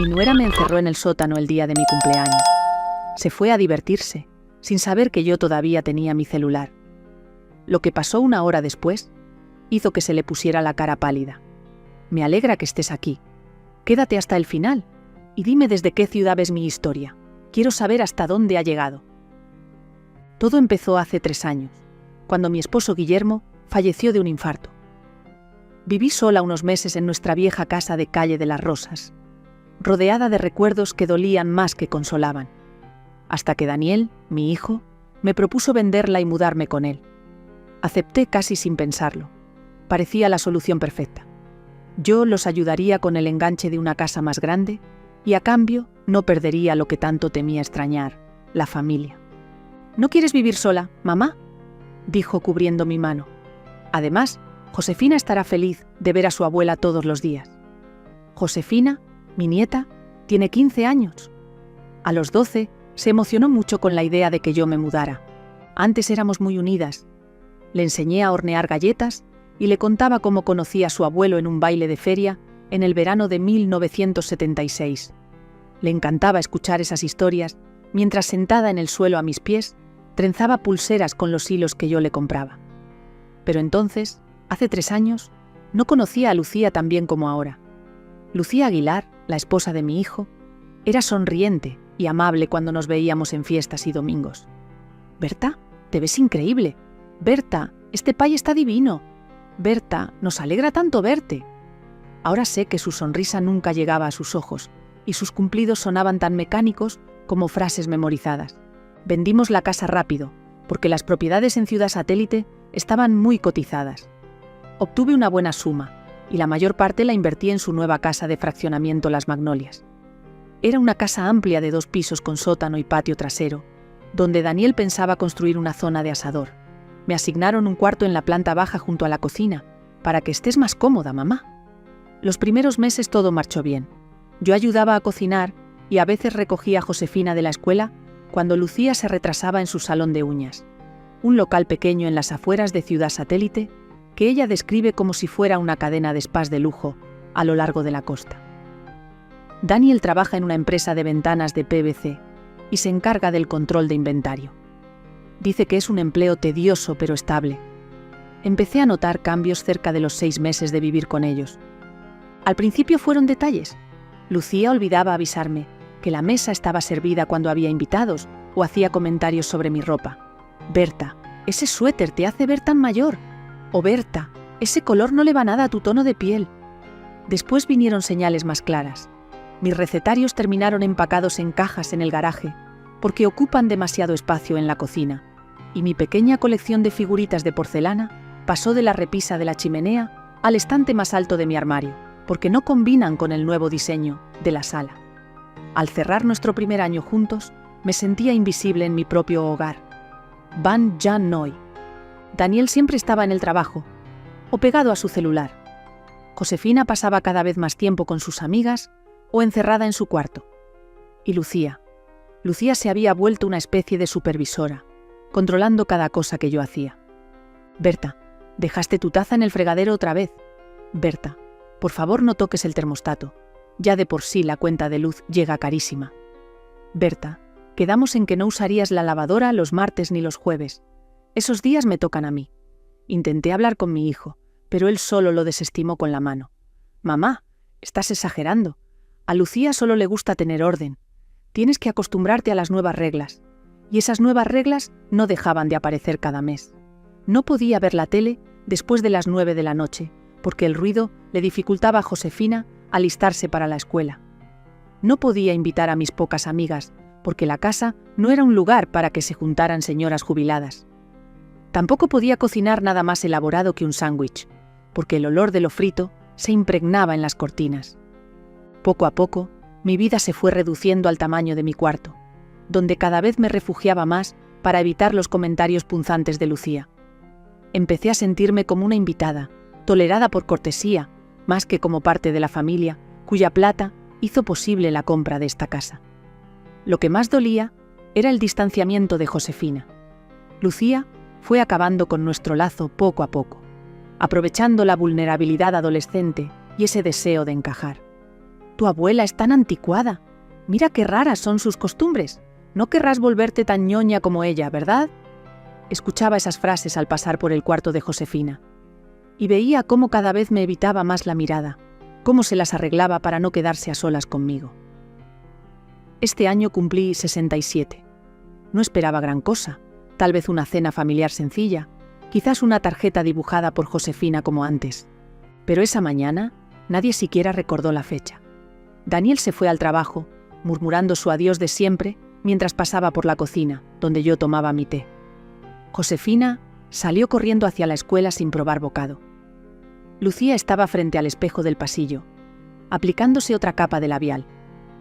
Mi nuera me encerró en el sótano el día de mi cumpleaños. Se fue a divertirse, sin saber que yo todavía tenía mi celular. Lo que pasó una hora después hizo que se le pusiera la cara pálida. Me alegra que estés aquí. Quédate hasta el final y dime desde qué ciudad ves mi historia. Quiero saber hasta dónde ha llegado. Todo empezó hace 3 años, cuando mi esposo Guillermo falleció de un infarto. Viví sola unos meses en nuestra vieja casa de Calle de las Rosas, rodeada de recuerdos que dolían más que consolaban, hasta que Daniel, mi hijo, me propuso venderla y mudarme con él. Acepté casi sin pensarlo. Parecía la solución perfecta. Yo los ayudaría con el enganche de una casa más grande y a cambio no perdería lo que tanto temía extrañar, la familia. ¿No quieres vivir sola, mamá?, dijo cubriendo mi mano. Además, Josefina estará feliz de ver a su abuela todos los días. Josefina, mi nieta, tiene 15 años. A los 12 se emocionó mucho con la idea de que yo me mudara. Antes éramos muy unidas. Le enseñé a hornear galletas y le contaba cómo conocí a su abuelo en un baile de feria en el verano de 1976. Le encantaba escuchar esas historias mientras sentada en el suelo a mis pies trenzaba pulseras con los hilos que yo le compraba. Pero entonces, hace 3 años, no conocía a Lucía tan bien como ahora. Lucía Aguilar, la esposa de mi hijo, era sonriente y amable cuando nos veíamos en fiestas y domingos. «Berta, te ves increíble. Berta, este pay está divino. Berta, nos alegra tanto verte». Ahora sé que su sonrisa nunca llegaba a sus ojos y sus cumplidos sonaban tan mecánicos como frases memorizadas. Vendimos la casa rápido, porque las propiedades en Ciudad Satélite estaban muy cotizadas. Obtuve una buena suma, y la mayor parte la invertí en su nueva casa de fraccionamiento Las Magnolias. Era una casa amplia de 2 pisos con sótano y patio trasero, donde Daniel pensaba construir una zona de asador. Me asignaron un cuarto en la planta baja junto a la cocina, para que estés más cómoda, mamá. Los primeros meses todo marchó bien. Yo ayudaba a cocinar y a veces recogía a Josefina de la escuela cuando Lucía se retrasaba en su salón de uñas, un local pequeño en las afueras de Ciudad Satélite que ella describe como si fuera una cadena de spas de lujo a lo largo de la costa. Daniel trabaja en una empresa de ventanas de PVC y se encarga del control de inventario. Dice que es un empleo tedioso pero estable. Empecé a notar cambios cerca de los 6 meses de vivir con ellos. Al principio fueron detalles. Lucía olvidaba avisarme que la mesa estaba servida cuando había invitados o hacía comentarios sobre mi ropa. «Berta, ese suéter te hace ver tan mayor». O «Berta, ese color no le va nada a tu tono de piel». Después vinieron señales más claras. Mis recetarios terminaron empacados en cajas en el garaje, porque ocupan demasiado espacio en la cocina, y mi pequeña colección de figuritas de porcelana pasó de la repisa de la chimenea al estante más alto de mi armario, porque no combinan con el nuevo diseño de la sala. Al cerrar nuestro primer año juntos, me sentía invisible en mi propio hogar. Van Jan Noy. Daniel siempre estaba en el trabajo, o pegado a su celular. Josefina pasaba cada vez más tiempo con sus amigas o encerrada en su cuarto. Y Lucía. Lucía se había vuelto una especie de supervisora, controlando cada cosa que yo hacía. «Berta, dejaste tu taza en el fregadero otra vez. Berta, por favor no toques el termostato. Ya de por sí la cuenta de luz llega carísima. Berta, quedamos en que no usarías la lavadora los martes ni los jueves. Esos días me tocan a mí». Intenté hablar con mi hijo, pero él solo lo desestimó con la mano. «Mamá, estás exagerando. A Lucía solo le gusta tener orden. Tienes que acostumbrarte a las nuevas reglas». Y esas nuevas reglas no dejaban de aparecer cada mes. No podía ver la tele después de las 9 de la noche, porque el ruido le dificultaba a Josefina alistarse para la escuela. No podía invitar a mis pocas amigas, porque la casa no era un lugar para que se juntaran señoras jubiladas. Tampoco podía cocinar nada más elaborado que un sándwich, porque el olor de lo frito se impregnaba en las cortinas. Poco a poco, mi vida se fue reduciendo al tamaño de mi cuarto, donde cada vez me refugiaba más para evitar los comentarios punzantes de Lucía. Empecé a sentirme como una invitada, tolerada por cortesía, más que como parte de la familia, cuya plata hizo posible la compra de esta casa. Lo que más dolía era el distanciamiento de Josefina. Lucía fue acabando con nuestro lazo poco a poco, aprovechando la vulnerabilidad adolescente y ese deseo de encajar. Tu abuela es tan anticuada. Mira qué raras son sus costumbres. No querrás volverte tan ñoña como ella, ¿verdad? Escuchaba esas frases al pasar por el cuarto de Josefina, y veía cómo cada vez me evitaba más la mirada, cómo se las arreglaba para no quedarse a solas conmigo. Este año cumplí 67. No esperaba gran cosa, tal vez una cena familiar sencilla, quizás una tarjeta dibujada por Josefina como antes. Pero esa mañana nadie siquiera recordó la fecha. Daniel se fue al trabajo, murmurando su adiós de siempre mientras pasaba por la cocina, donde yo tomaba mi té. Josefina salió corriendo hacia la escuela sin probar bocado. Lucía estaba frente al espejo del pasillo, aplicándose otra capa de labial.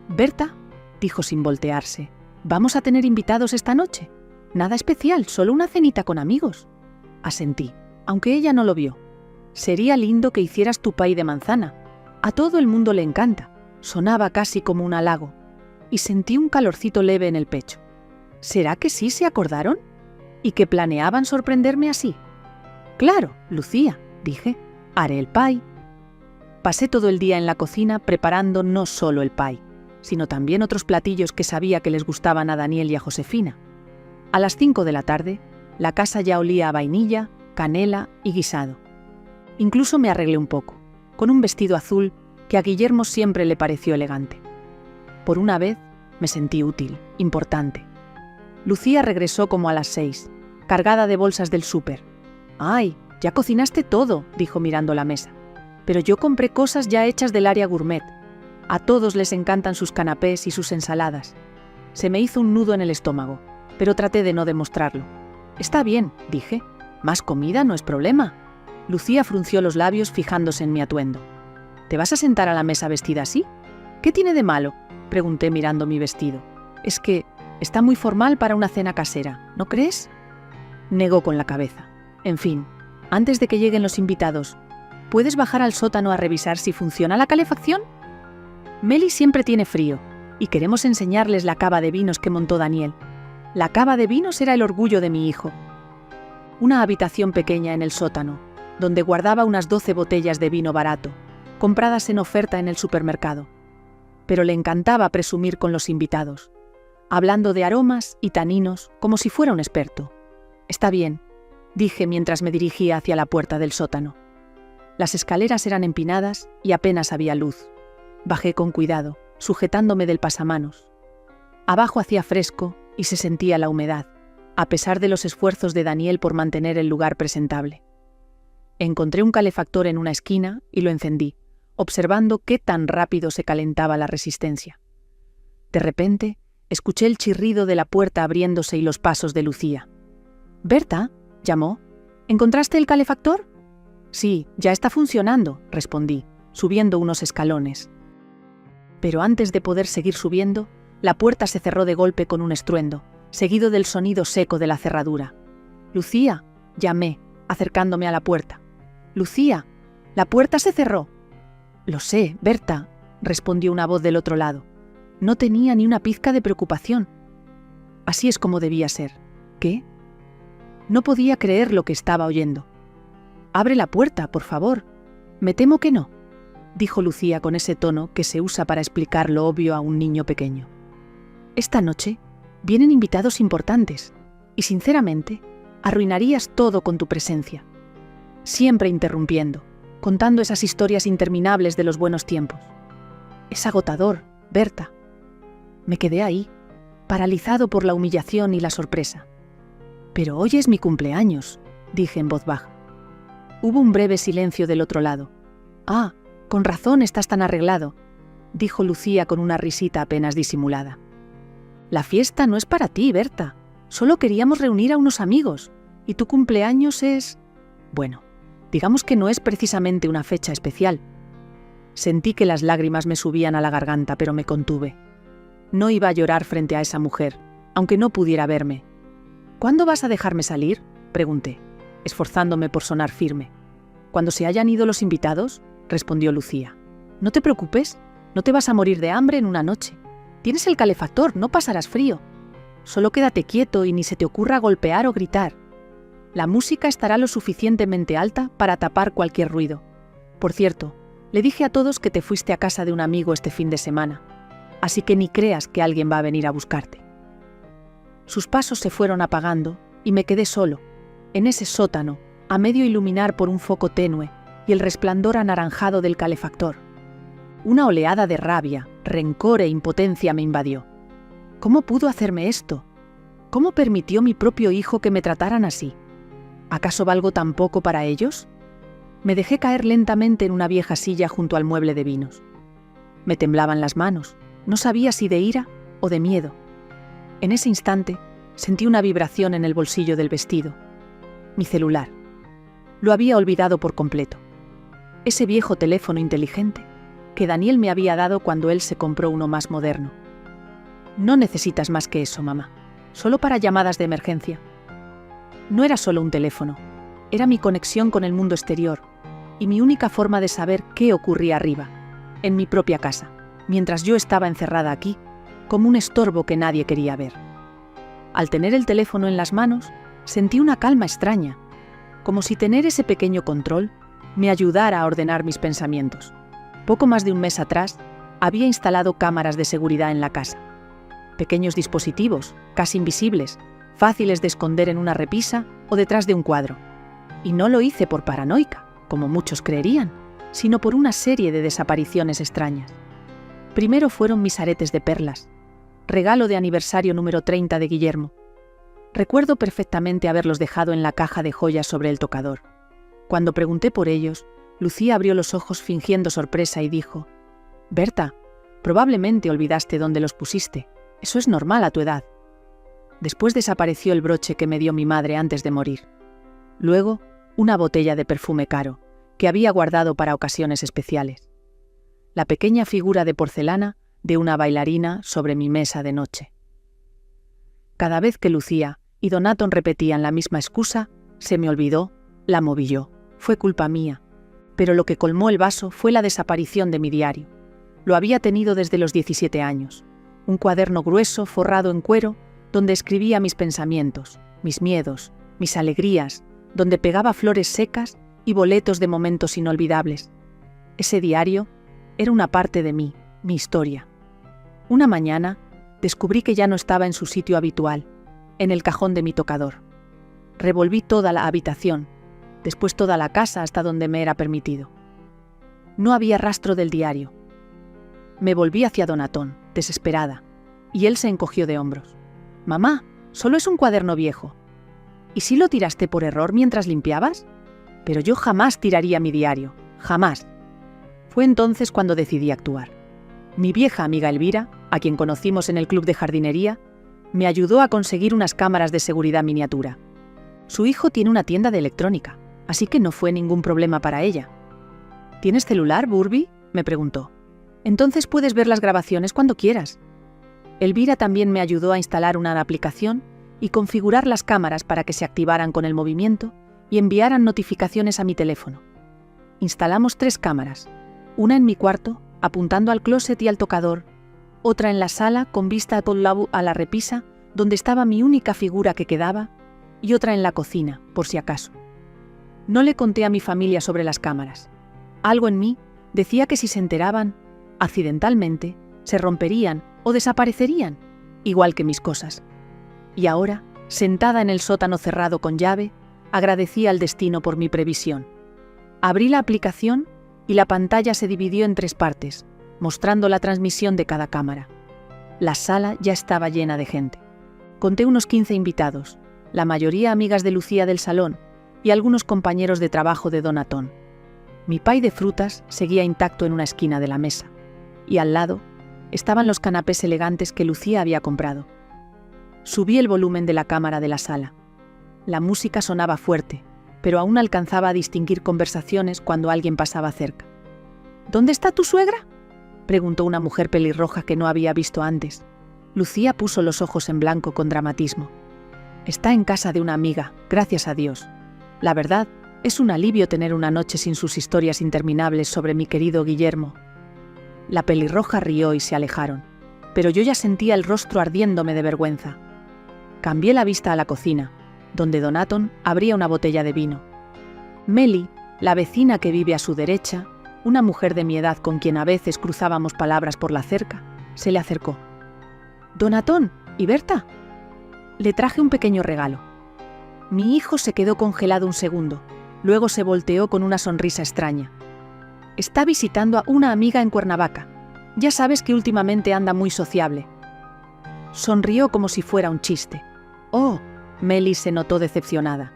«Berta», dijo sin voltearse, «¿vamos a tener invitados esta noche? Nada especial, solo una cenita con amigos». Asentí, aunque ella no lo vio. «Sería lindo que hicieras tu pay de manzana. A todo el mundo le encanta». Sonaba casi como un halago, y sentí un calorcito leve en el pecho. ¿Será que sí se acordaron? ¿Y que planeaban sorprenderme así? «Claro, Lucía», dije, «haré el pay». Pasé todo el día en la cocina preparando no solo el pay, sino también otros platillos que sabía que les gustaban a Daniel y a Josefina. A las 5 de la tarde, la casa ya olía a vainilla, canela y guisado. Incluso me arreglé un poco, con un vestido azul que a Guillermo siempre le pareció elegante. Por una vez me sentí útil, importante. Lucía regresó como a las 6, cargada de bolsas del súper. «¡Ay, ya cocinaste todo!», dijo mirando la mesa. «Pero yo compré cosas ya hechas del área gourmet. A todos les encantan sus canapés y sus ensaladas». Se me hizo un nudo en el estómago, pero traté de no demostrarlo. «Está bien», dije. «Más comida no es problema». Lucía frunció los labios fijándose en mi atuendo. «¿Te vas a sentar a la mesa vestida así? ¿Qué tiene de malo?», pregunté mirando mi vestido. «Es que está muy formal para una cena casera, ¿no crees?». Negó con la cabeza. «En fin, antes de que lleguen los invitados, ¿puedes bajar al sótano a revisar si funciona la calefacción? Meli siempre tiene frío, y queremos enseñarles la cava de vinos que montó Daniel. La cava de vinos era el orgullo de mi hijo». Una habitación pequeña en el sótano, donde guardaba unas 12 botellas de vino barato, compradas en oferta en el supermercado. Pero le encantaba presumir con los invitados, hablando de aromas y taninos como si fuera un experto. «Está bien», dije mientras me dirigía hacia la puerta del sótano. Las escaleras eran empinadas y apenas había luz. Bajé con cuidado, sujetándome del pasamanos. Abajo hacía fresco y se sentía la humedad, a pesar de los esfuerzos de Daniel por mantener el lugar presentable. Encontré un calefactor en una esquina y lo encendí, observando qué tan rápido se calentaba la resistencia. De repente, escuché el chirrido de la puerta abriéndose y los pasos de Lucía. «Berta», llamó, «¿encontraste el calefactor?». «Sí, ya está funcionando», respondí, subiendo unos escalones. Pero antes de poder seguir subiendo, la puerta se cerró de golpe con un estruendo, seguido del sonido seco de la cerradura. «Lucía», llamé, acercándome a la puerta. «Lucía, la puerta se cerró». «Lo sé, Berta», respondió una voz del otro lado. No tenía ni una pizca de preocupación. Así es como debía ser. ¿Qué? No podía creer lo que estaba oyendo. «Abre la puerta, por favor». «Me temo que no», dijo Lucía con ese tono que se usa para explicar lo obvio a un niño pequeño. «Esta noche vienen invitados importantes y, sinceramente, arruinarías todo con tu presencia. Siempre interrumpiendo, contando esas historias interminables de los buenos tiempos. Es agotador, Berta». Me quedé ahí, paralizado por la humillación y la sorpresa. «Pero hoy es mi cumpleaños», dije en voz baja. Hubo un breve silencio del otro lado. «Ah, con razón estás tan arreglado», dijo Lucía con una risita apenas disimulada. «La fiesta no es para ti, Berta. Solo queríamos reunir a unos amigos, y tu cumpleaños es... Bueno, digamos que no es precisamente una fecha especial». Sentí que las lágrimas me subían a la garganta, pero me contuve. No iba a llorar frente a esa mujer, aunque no pudiera verme. «¿Cuándo vas a dejarme salir?», pregunté, esforzándome por sonar firme. «¿Cuando se hayan ido los invitados?», respondió Lucía. «No te preocupes, no te vas a morir de hambre en una noche. Tienes el calefactor, no pasarás frío. Solo quédate quieto y ni se te ocurra golpear o gritar. La música estará lo suficientemente alta para tapar cualquier ruido. Por cierto, Le dije a todos que te fuiste a casa de un amigo este fin de semana, así que ni creas que alguien va a venir a buscarte. Sus pasos se fueron apagando y me quedé solo, en ese sótano, a medio iluminar por un foco tenue y el resplandor anaranjado del calefactor. Una oleada de rabia, rencor e impotencia me invadió. ¿Cómo pudo hacerme esto? ¿Cómo permitió mi propio hijo que me trataran así? ¿Acaso valgo tan poco para ellos? Me dejé caer lentamente en una vieja silla junto al mueble de vinos. Me temblaban las manos, no sabía si de ira o de miedo. En ese instante sentí una vibración en el bolsillo del vestido. Mi celular. Lo había olvidado por completo. Ese viejo teléfono inteligente que Daniel me había dado cuando él se compró uno más moderno. No necesitas más que eso, mamá. Solo para llamadas de emergencia. No era solo un teléfono. Era mi conexión con el mundo exterior y mi única forma de saber qué ocurría arriba, en mi propia casa, mientras yo estaba encerrada aquí, como un estorbo que nadie quería ver. Al tener el teléfono en las manos, sentí una calma extraña, como si tener ese pequeño control me ayudara a ordenar mis pensamientos. Poco más de un mes atrás, había instalado cámaras de seguridad en la casa. Pequeños dispositivos, casi invisibles, fáciles de esconder en una repisa o detrás de un cuadro. Y no lo hice por paranoica, como muchos creerían, sino por una serie de desapariciones extrañas. Primero fueron mis aretes de perlas, regalo de aniversario número 30 de Guillermo. Recuerdo perfectamente haberlos dejado en la caja de joyas sobre el tocador. Cuando pregunté por ellos, Lucía abrió los ojos fingiendo sorpresa y dijo: «Berta, probablemente olvidaste dónde los pusiste. Eso es normal a tu edad». Después desapareció el broche que me dio mi madre antes de morir. Luego, una botella de perfume caro, que había guardado para ocasiones especiales. La pequeña figura de porcelana de una bailarina sobre mi mesa de noche. Cada vez que Lucía y Donaton repetían la misma excusa, se me olvidó, la moví yo. Fue culpa mía. Pero lo que colmó el vaso fue la desaparición de mi diario. Lo había tenido desde los 17 años. Un cuaderno grueso forrado en cuero, donde escribía mis pensamientos, mis miedos, mis alegrías, donde pegaba flores secas y boletos de momentos inolvidables. Ese diario era una parte de mí, mi historia. Una mañana, descubrí que ya no estaba en su sitio habitual, en el cajón de mi tocador. Revolví toda la habitación, después toda la casa hasta donde me era permitido. No había rastro del diario. Me volví hacia Donaton, desesperada, y él se encogió de hombros. «Mamá, solo es un cuaderno viejo». «¿Y si lo tiraste por error mientras limpiabas?» «Pero yo jamás tiraría mi diario, jamás». Fue entonces cuando decidí actuar. Mi vieja amiga Elvira, a quien conocimos en el club de jardinería, me ayudó a conseguir unas cámaras de seguridad miniatura. Su hijo tiene una tienda de electrónica, así que no fue ningún problema para ella. «¿Tienes celular, Burby?», me preguntó. «Entonces puedes ver las grabaciones cuando quieras». Elvira también me ayudó a instalar una aplicación y configurar las cámaras para que se activaran con el movimiento y enviaran notificaciones a mi teléfono. Instalamos 3 cámaras, una en mi cuarto, apuntando al closet y al tocador, otra en la sala con vista a la repisa, donde estaba mi única figura que quedaba, y otra en la cocina, por si acaso. No le conté a mi familia sobre las cámaras. Algo en mí decía que si se enteraban, accidentalmente, se romperían o desaparecerían, igual que mis cosas. Y ahora, sentada en el sótano cerrado con llave, agradecía al destino por mi previsión. Abrí la aplicación y la pantalla se dividió en 3 partes, mostrando la transmisión de cada cámara. La sala ya estaba llena de gente. Conté unos 15 invitados, la mayoría amigas de Lucía del salón y algunos compañeros de trabajo de Donaton. Mi pay de frutas seguía intacto en una esquina de la mesa, y al lado estaban los canapés elegantes que Lucía había comprado. Subí el volumen de la cámara de la sala. La música sonaba fuerte, pero aún alcanzaba a distinguir conversaciones cuando alguien pasaba cerca. «¿Dónde está tu suegra?», preguntó una mujer pelirroja que no había visto antes. Lucía puso los ojos en blanco con dramatismo. «Está en casa de una amiga, gracias a Dios. La verdad, es un alivio tener una noche sin sus historias interminables sobre mi querido Guillermo». La pelirroja rió y se alejaron, pero yo ya sentía el rostro ardiéndome de vergüenza. Cambié la vista a la cocina, donde Donaton abría una botella de vino. Meli, la vecina que vive a su derecha, una mujer de mi edad con quien a veces cruzábamos palabras por la cerca, se le acercó. «Donatón, ¿y Berta?» Le traje un pequeño regalo. Mi hijo se quedó congelado un segundo, luego se volteó con una sonrisa extraña. «Está visitando a una amiga en Cuernavaca. Ya sabes que últimamente anda muy sociable». Sonrió como si fuera un chiste. «Oh», Meli se notó decepcionada.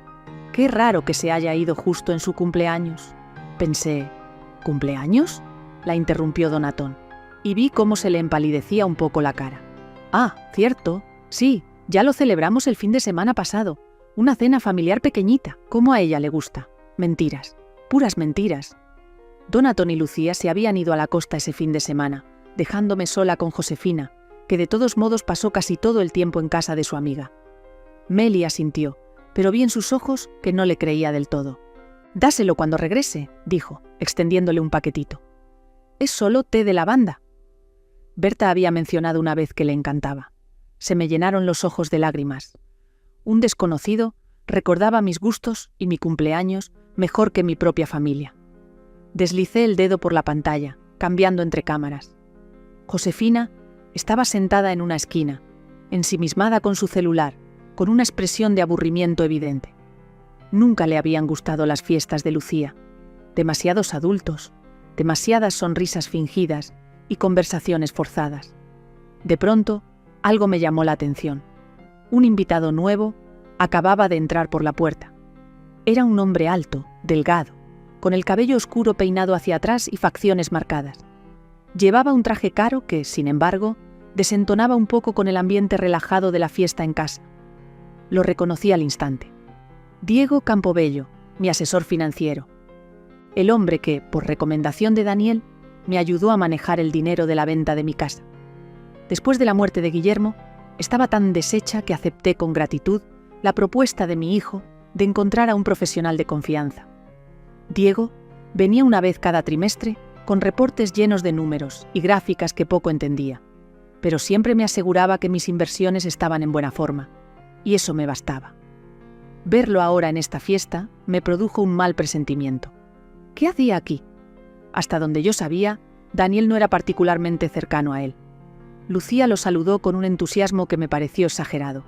«Qué raro que se haya ido justo en su cumpleaños». Pensé, ¿cumpleaños?, la interrumpió Donatón, y vi cómo se le empalidecía un poco la cara. «Ah, cierto, sí, ya lo celebramos el fin de semana pasado. Una cena familiar pequeñita, como a ella le gusta. Mentiras, puras mentiras». Donatón y Lucía se habían ido a la costa ese fin de semana, dejándome sola con Josefina, que de todos modos pasó casi todo el tiempo en casa de su amiga. Meli asintió, pero vi en sus ojos que no le creía del todo. «Dáselo cuando regrese», dijo, extendiéndole un paquetito. «Es solo té de lavanda». Berta había mencionado una vez que le encantaba. Se me llenaron los ojos de lágrimas. Un desconocido recordaba mis gustos y mi cumpleaños mejor que mi propia familia. Deslicé el dedo por la pantalla, cambiando entre cámaras. Josefina estaba sentada en una esquina, ensimismada con su celular, con una expresión de aburrimiento evidente. Nunca le habían gustado las fiestas de Lucía. Demasiados adultos, demasiadas sonrisas fingidas y conversaciones forzadas. De pronto, algo me llamó la atención. Un invitado nuevo acababa de entrar por la puerta. Era un hombre alto, delgado, con el cabello oscuro peinado hacia atrás y facciones marcadas. Llevaba un traje caro que, sin embargo, desentonaba un poco con el ambiente relajado de la fiesta en casa. Lo reconocí al instante. Diego Campobello, mi asesor financiero. El hombre que, por recomendación de Daniel, me ayudó a manejar el dinero de la venta de mi casa. Después de la muerte de Guillermo, estaba tan deshecha que acepté con gratitud la propuesta de mi hijo de encontrar a un profesional de confianza. Diego venía una vez cada trimestre con reportes llenos de números y gráficas que poco entendía, pero siempre me aseguraba que mis inversiones estaban en buena forma, y eso me bastaba. Verlo ahora en esta fiesta me produjo un mal presentimiento. ¿Qué hacía aquí? Hasta donde yo sabía, Daniel no era particularmente cercano a él. Lucía lo saludó con un entusiasmo que me pareció exagerado.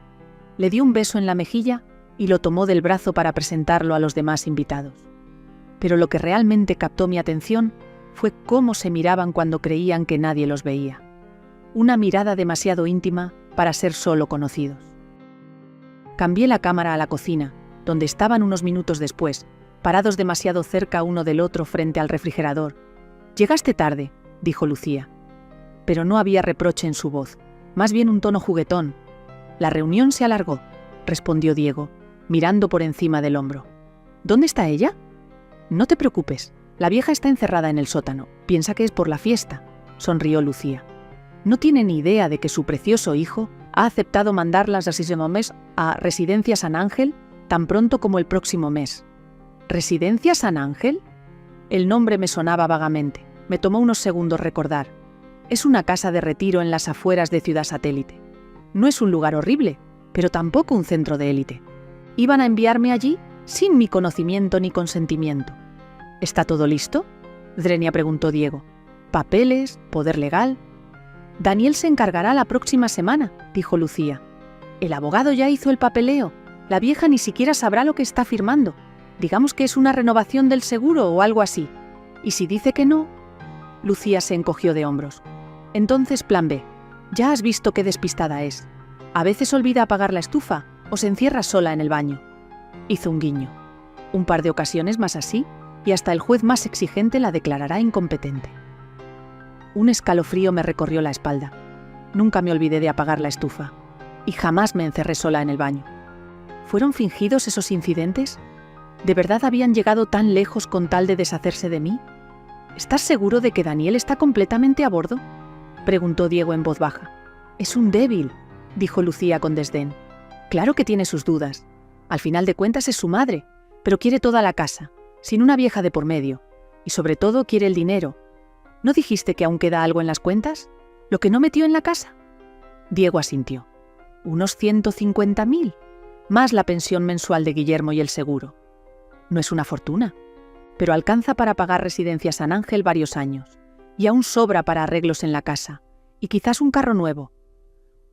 Le dio un beso en la mejilla y lo tomó del brazo para presentarlo a los demás invitados. Pero lo que realmente captó mi atención fue cómo se miraban cuando creían que nadie los veía. Una mirada demasiado íntima para ser solo conocidos. Cambié la cámara a la cocina, donde estaban unos minutos después, parados demasiado cerca uno del otro frente al refrigerador. «Llegaste tarde», dijo Lucía. Pero no había reproche en su voz, más bien un tono juguetón. «La reunión se alargó», respondió Diego, mirando por encima del hombro. «¿Dónde está ella?» «No te preocupes, la vieja está encerrada en el sótano, piensa que es por la fiesta», sonrió Lucía. «No tiene ni idea de que su precioso hijo ha aceptado mandarlas así mes a Residencia San Ángel tan pronto como el próximo mes». «¿Residencia San Ángel?» El nombre me sonaba vagamente, me tomó unos segundos recordar. Es una casa de retiro en las afueras de Ciudad Satélite. No es un lugar horrible, pero tampoco un centro de élite. ¿Iban a enviarme allí sin mi conocimiento ni consentimiento? ¿Está todo listo?, Drenia preguntó Diego. ¿Papeles? ¿Poder legal? Daniel se encargará la próxima semana, dijo Lucía. El abogado ya hizo el papeleo. La vieja ni siquiera sabrá lo que está firmando. Digamos que es una renovación del seguro o algo así. ¿Y si dice que no? Lucía se encogió de hombros. Entonces plan B. Ya has visto qué despistada es. A veces olvida apagar la estufa o se encierra sola en el baño. Hizo un guiño. Un par de ocasiones más así y hasta el juez más exigente la declarará incompetente. Un escalofrío me recorrió la espalda. Nunca me olvidé de apagar la estufa. Y jamás me encerré sola en el baño. ¿Fueron fingidos esos incidentes? ¿De verdad habían llegado tan lejos con tal de deshacerse de mí? ¿Estás seguro de que Daniel está completamente a bordo?, preguntó Diego en voz baja. Es un débil, dijo Lucía con desdén. Claro que tiene sus dudas. Al final de cuentas es su madre, pero quiere toda la casa, sin una vieja de por medio. Y sobre todo quiere el dinero. ¿No dijiste que aún queda algo en las cuentas? ¿Lo que no metió en la casa? Diego asintió. Unos 150.000, más la pensión mensual de Guillermo y el seguro. No es una fortuna. pero alcanza para pagar Residencia San Ángel varios años, y aún sobra para arreglos en la casa, y quizás un carro nuevo.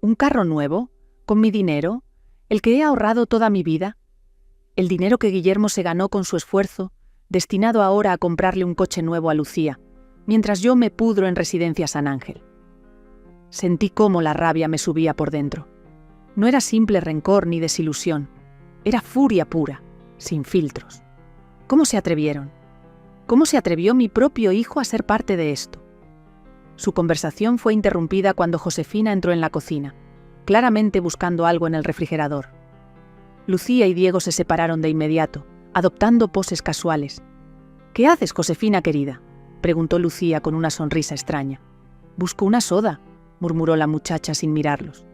¿Un carro nuevo? ¿Con mi dinero? ¿El que he ahorrado toda mi vida? El dinero que Guillermo se ganó con su esfuerzo, destinado ahora a comprarle un coche nuevo a Lucía, mientras yo me pudro en Residencia San Ángel. Sentí cómo la rabia me subía por dentro. No era simple rencor ni desilusión, era furia pura, sin filtros. ¿Cómo se atrevieron? ¿Cómo se atrevió mi propio hijo a ser parte de esto? Su conversación fue interrumpida cuando Josefina entró en la cocina, claramente buscando algo en el refrigerador. Lucía y Diego se separaron de inmediato, adoptando poses casuales. «¿Qué haces, Josefina querida?», preguntó Lucía con una sonrisa extraña. «Busco una soda», murmuró la muchacha sin mirarlos.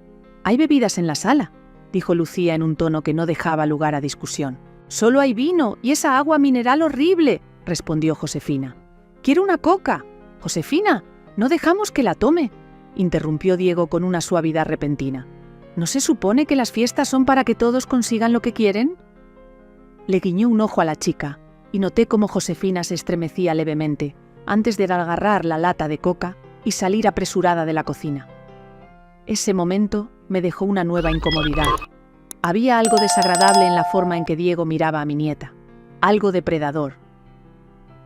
«Hay bebidas en la sala», dijo Lucía en un tono que no dejaba lugar a discusión. «Solo hay vino y esa agua mineral horrible», respondió Josefina. «Quiero una coca». «Josefina, no dejamos que la tome», interrumpió Diego con una suavidad repentina. «¿No se supone que las fiestas son para que todos consigan lo que quieren?». Le guiñó un ojo a la chica, y noté cómo Josefina se estremecía levemente, antes de agarrar la lata de coca y salir apresurada de la cocina. Ese momento me dejó una nueva incomodidad. Había algo desagradable en la forma en que Diego miraba a mi nieta, algo depredador.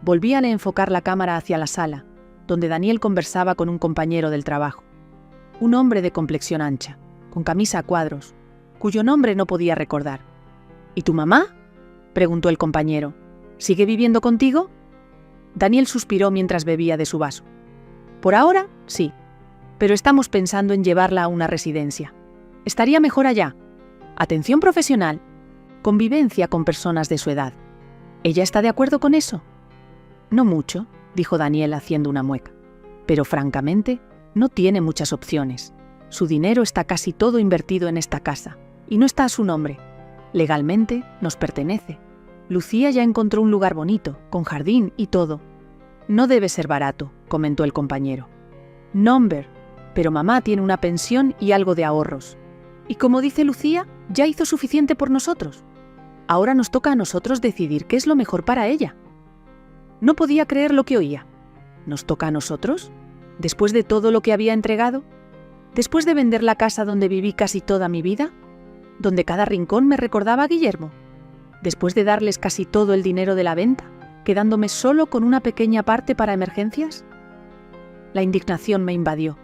Volví a enfocar la cámara hacia la sala, donde Daniel conversaba con un compañero del trabajo. Un hombre de complexión ancha, con camisa a cuadros, cuyo nombre no podía recordar. «¿Y tu mamá?», preguntó el compañero. «¿Sigue viviendo contigo?». Daniel suspiró mientras bebía de su vaso. «Por ahora, sí, pero estamos pensando en llevarla a una residencia. Estaría mejor allá. Atención profesional, convivencia con personas de su edad. ¿Ella está de acuerdo con eso?». «No mucho», dijo Daniel haciendo una mueca. «Pero francamente, no tiene muchas opciones. Su dinero está casi todo invertido en esta casa, y no está a su nombre. Legalmente, nos pertenece. Lucía ya encontró un lugar bonito, con jardín y todo». «No debe ser barato», comentó el compañero. «Nombre, pero mamá tiene una pensión y algo de ahorros. Y como dice Lucía, ya hizo suficiente por nosotros. Ahora nos toca a nosotros decidir qué es lo mejor para ella». No podía creer lo que oía. ¿Nos toca a nosotros? ¿Después de todo lo que había entregado? ¿Después de vender la casa donde viví casi toda mi vida? ¿Donde cada rincón me recordaba a Guillermo? ¿Después de darles casi todo el dinero de la venta, quedándome solo con una pequeña parte para emergencias? La indignación me invadió,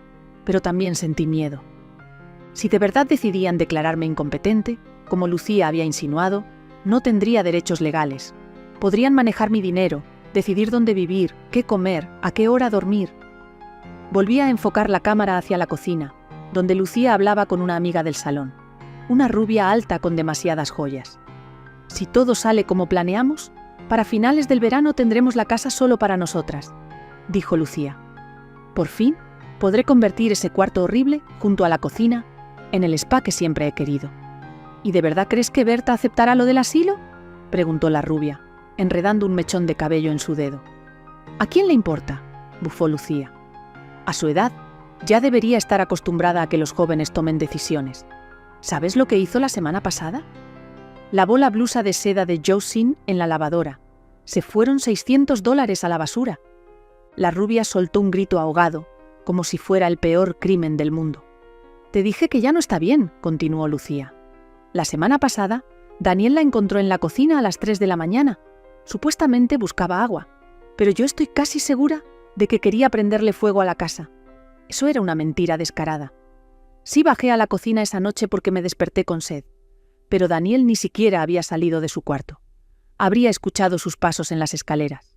pero también sentí miedo. Si de verdad decidían declararme incompetente, como Lucía había insinuado, no tendría derechos legales. Podrían manejar mi dinero, decidir dónde vivir, qué comer, a qué hora dormir. Volví a enfocar la cámara hacia la cocina, donde Lucía hablaba con una amiga del salón, una rubia alta con demasiadas joyas. «Si todo sale como planeamos, para finales del verano tendremos la casa solo para nosotras», dijo Lucía. «Por fin, podré convertir ese cuarto horrible, junto a la cocina, en el spa que siempre he querido». «¿Y de verdad crees que Berta aceptará lo del asilo?», preguntó la rubia, enredando un mechón de cabello en su dedo. «¿A quién le importa?», bufó Lucía. «A su edad, ya debería estar acostumbrada a que los jóvenes tomen decisiones. ¿Sabes lo que hizo la semana pasada? Lavó la blusa de seda de Jocelyn en la lavadora. Se fueron $600 a la basura». La rubia soltó un grito ahogado, como si fuera el peor crimen del mundo. «Te dije que ya no está bien», continuó Lucía. «La semana pasada, Daniel la encontró en la cocina a las 3 de la mañana. Supuestamente buscaba agua, pero yo estoy casi segura de que quería prenderle fuego a la casa. Eso era una mentira descarada. Sí bajé a la cocina esa noche porque me desperté con sed, pero Daniel ni siquiera había salido de su cuarto. Habría escuchado sus pasos en las escaleras.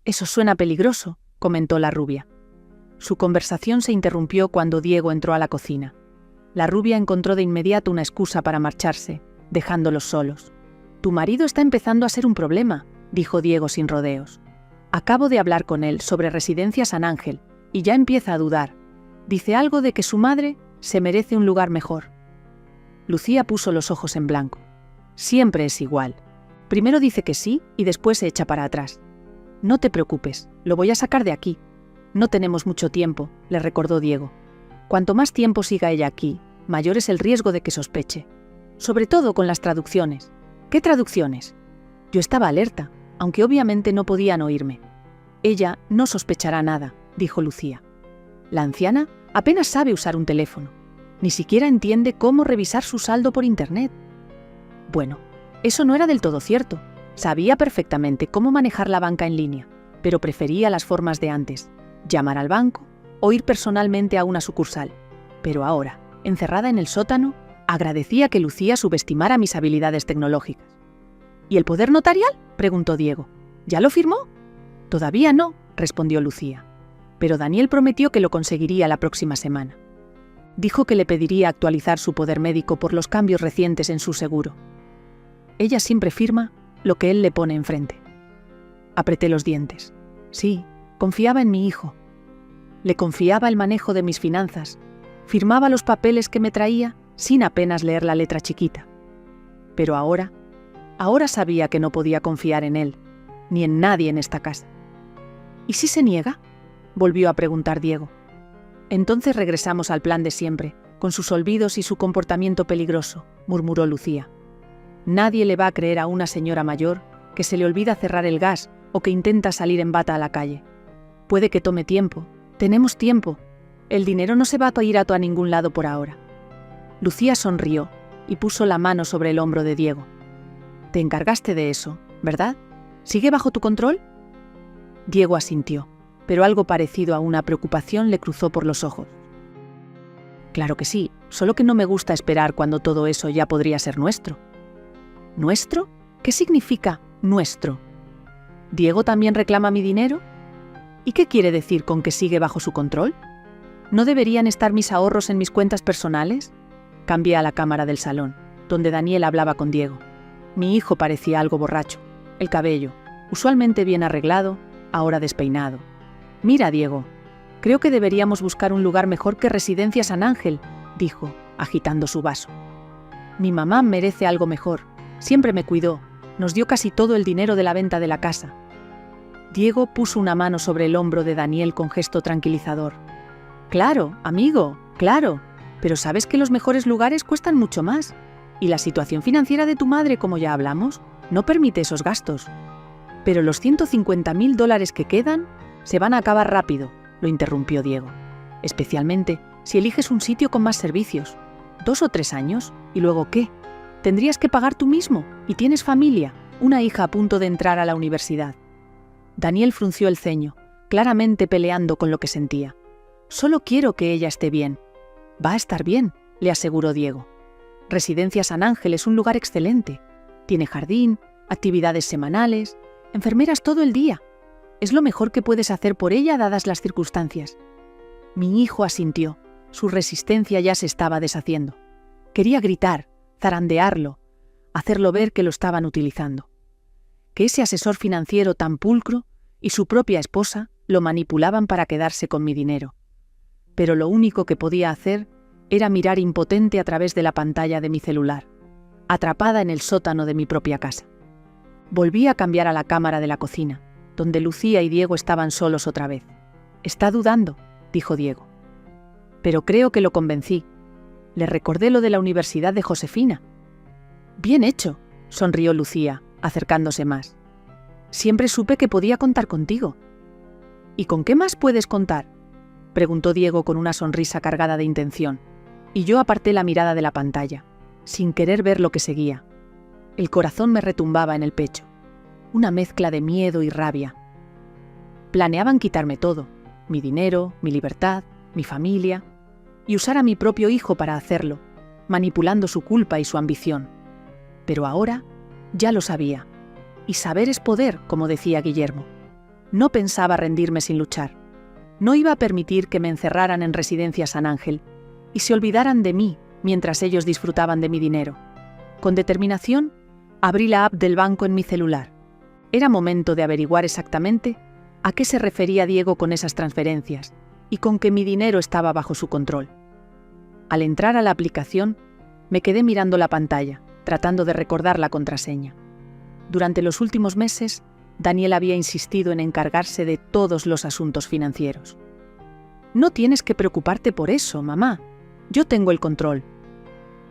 «Eso suena peligroso», comentó la rubia. Su conversación se interrumpió cuando Diego entró a la cocina. La rubia encontró de inmediato una excusa para marcharse, dejándolos solos. «Tu marido está empezando a ser un problema», dijo Diego sin rodeos. «Acabo de hablar con él sobre Residencia San Ángel y ya empieza a dudar. Dice algo de que su madre se merece un lugar mejor». Lucía puso los ojos en blanco. Siempre es igual. Primero dice que sí y después se echa para atrás. «No te preocupes, lo voy a sacar de aquí. No tenemos mucho tiempo», le recordó Diego. «Cuanto más tiempo siga ella aquí, mayor es el riesgo de que sospeche. Sobre todo con las traducciones». «¿Qué traducciones?». Yo estaba alerta, aunque obviamente no podían oírme. Ella no sospechará nada, dijo Lucía. La anciana apenas sabe usar un teléfono. Ni siquiera entiende cómo revisar su saldo por internet. Bueno, eso no era del todo cierto. Sabía perfectamente cómo manejar la banca en línea, pero prefería las formas de antes, llamar al banco o ir personalmente a una sucursal. Pero ahora, encerrada en el sótano, agradecía que Lucía subestimara mis habilidades tecnológicas. ¿Y el poder notarial?, preguntó Diego. ¿Ya lo firmó? Todavía no, respondió Lucía, pero Daniel prometió que lo conseguiría la próxima semana. Dijo que le pediría actualizar su poder médico por los cambios recientes en su seguro. Ella siempre firma lo que él le pone enfrente. Apreté los dientes. Sí, confiaba en mi hijo. Le confiaba el manejo de mis finanzas. Firmaba los papeles que me traía sin apenas leer la letra chiquita. Pero ahora sabía que no podía confiar en él, ni en nadie en esta casa. ¿Y si se niega?, volvió a preguntar Diego. Entonces regresamos al plan de siempre, con sus olvidos y su comportamiento peligroso, murmuró Lucía. Nadie le va a creer a una señora mayor que se le olvida cerrar el gas o que intenta salir en bata a la calle. Puede que tome tiempo. Tenemos tiempo. El dinero no se va a ir a ningún lado por ahora. Lucía sonrió y puso la mano sobre el hombro de Diego. Te encargaste de eso, ¿verdad? ¿Sigue bajo tu control? Diego asintió, pero algo parecido a una preocupación le cruzó por los ojos. Claro que sí, solo que no me gusta esperar cuando todo eso ya podría ser nuestro. ¿Nuestro? ¿Qué significa nuestro? ¿Diego también reclama mi dinero? ¿Y qué quiere decir con que sigue bajo su control? ¿No deberían estar mis ahorros en mis cuentas personales? Cambié a la cámara del salón, donde Daniel hablaba con Diego. Mi hijo parecía algo borracho. El cabello, usualmente bien arreglado, ahora despeinado. Mira, Diego, creo que deberíamos buscar un lugar mejor que Residencia San Ángel, dijo, agitando su vaso. Mi mamá merece algo mejor. Siempre me cuidó. Nos dio casi todo el dinero de la venta de la casa. Diego puso una mano sobre el hombro de Daniel con gesto tranquilizador. Claro, amigo, claro, pero sabes que los mejores lugares cuestan mucho más. Y la situación financiera de tu madre, como ya hablamos, no permite esos gastos. Pero los $150.000 que quedan se van a acabar rápido, lo interrumpió Diego. Especialmente si eliges un sitio con más servicios. 2 o 3 años, ¿y luego qué? Tendrías que pagar tú mismo, y tienes familia, una hija a punto de entrar a la universidad. Daniel frunció el ceño, claramente peleando con lo que sentía. Solo quiero que ella esté bien. Va a estar bien, le aseguró Diego. Residencia San Ángel es un lugar excelente. Tiene jardín, actividades semanales, enfermeras todo el día. Es lo mejor que puedes hacer por ella dadas las circunstancias. Mi hijo asintió. Su resistencia ya se estaba deshaciendo. Quería gritar, zarandearlo, hacerlo ver que lo estaban utilizando. Que ese asesor financiero tan pulcro y su propia esposa lo manipulaban para quedarse con mi dinero. Pero lo único que podía hacer era mirar impotente a través de la pantalla de mi celular, atrapada en el sótano de mi propia casa. Volví a cambiar a la cámara de la cocina, donde Lucía y Diego estaban solos otra vez. «Está dudando», dijo Diego. Pero creo que lo convencí. Le recordé lo de la Universidad de Josefina. «Bien hecho», sonrió Lucía, acercándose más. «Siempre supe que podía contar contigo». «¿Y con qué más puedes contar?», preguntó Diego con una sonrisa cargada de intención, y yo aparté la mirada de la pantalla, sin querer ver lo que seguía. El corazón me retumbaba en el pecho, una mezcla de miedo y rabia. Planeaban quitarme todo, mi dinero, mi libertad, mi familia, y usar a mi propio hijo para hacerlo, manipulando su culpa y su ambición. Pero ahora ya lo sabía, y saber es poder, como decía Guillermo. No pensaba rendirme sin luchar. No iba a permitir que me encerraran en Residencia San Ángel y se olvidaran de mí mientras ellos disfrutaban de mi dinero. Con determinación, abrí la app del banco en mi celular. Era momento de averiguar exactamente a qué se refería Diego con esas transferencias y con que mi dinero estaba bajo su control. Al entrar a la aplicación, me quedé mirando la pantalla, tratando de recordar la contraseña. Durante los últimos meses, Daniel había insistido en encargarse de todos los asuntos financieros. «No tienes que preocuparte por eso, mamá. Yo tengo el control».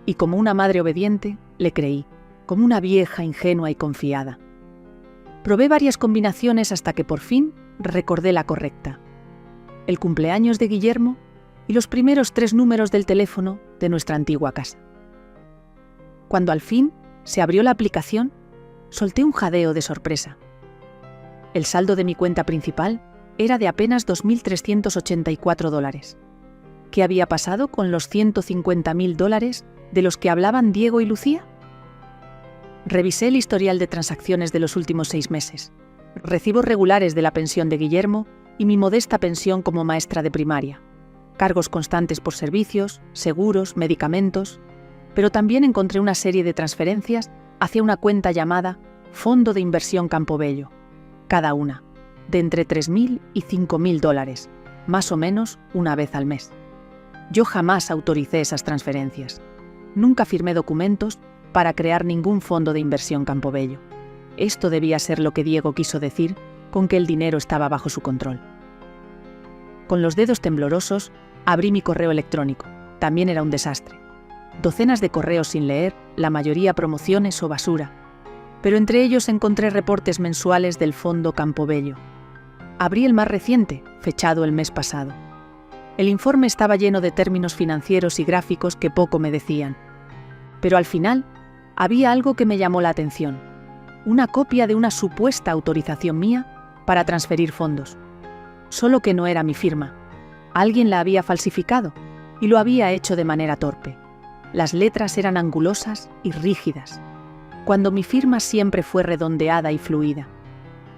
Y como una madre obediente, le creí, como una vieja ingenua y confiada. Probé varias combinaciones hasta que por fin recordé la correcta. El cumpleaños de Guillermo y los primeros 3 números del teléfono de nuestra antigua casa. Cuando al fin se abrió la aplicación, solté un jadeo de sorpresa. El saldo de mi cuenta principal era de apenas $2.384. ¿Qué había pasado con los $150.000 de los que hablaban Diego y Lucía? Revisé el historial de transacciones de los últimos 6 meses, recibos regulares de la pensión de Guillermo y mi modesta pensión como maestra de primaria, cargos constantes por servicios, seguros, medicamentos, pero también encontré una serie de transferencias hacia una cuenta llamada Fondo de Inversión Campobello, cada una, de entre $3.000 y $5.000, más o menos una vez al mes. Yo jamás autoricé esas transferencias. Nunca firmé documentos para crear ningún fondo de inversión Campobello. Esto debía ser lo que Diego quiso decir con que el dinero estaba bajo su control. Con los dedos temblorosos, abrí mi correo electrónico. También era un desastre. Docenas de correos sin leer, la mayoría promociones o basura. Pero entre ellos encontré reportes mensuales del Fondo Campobello. Abrí el más reciente, fechado el mes pasado. El informe estaba lleno de términos financieros y gráficos que poco me decían. Pero al final, había algo que me llamó la atención. Una copia de una supuesta autorización mía para transferir fondos. Solo que no era mi firma. Alguien la había falsificado y lo había hecho de manera torpe. Las letras eran angulosas y rígidas, cuando mi firma siempre fue redondeada y fluida.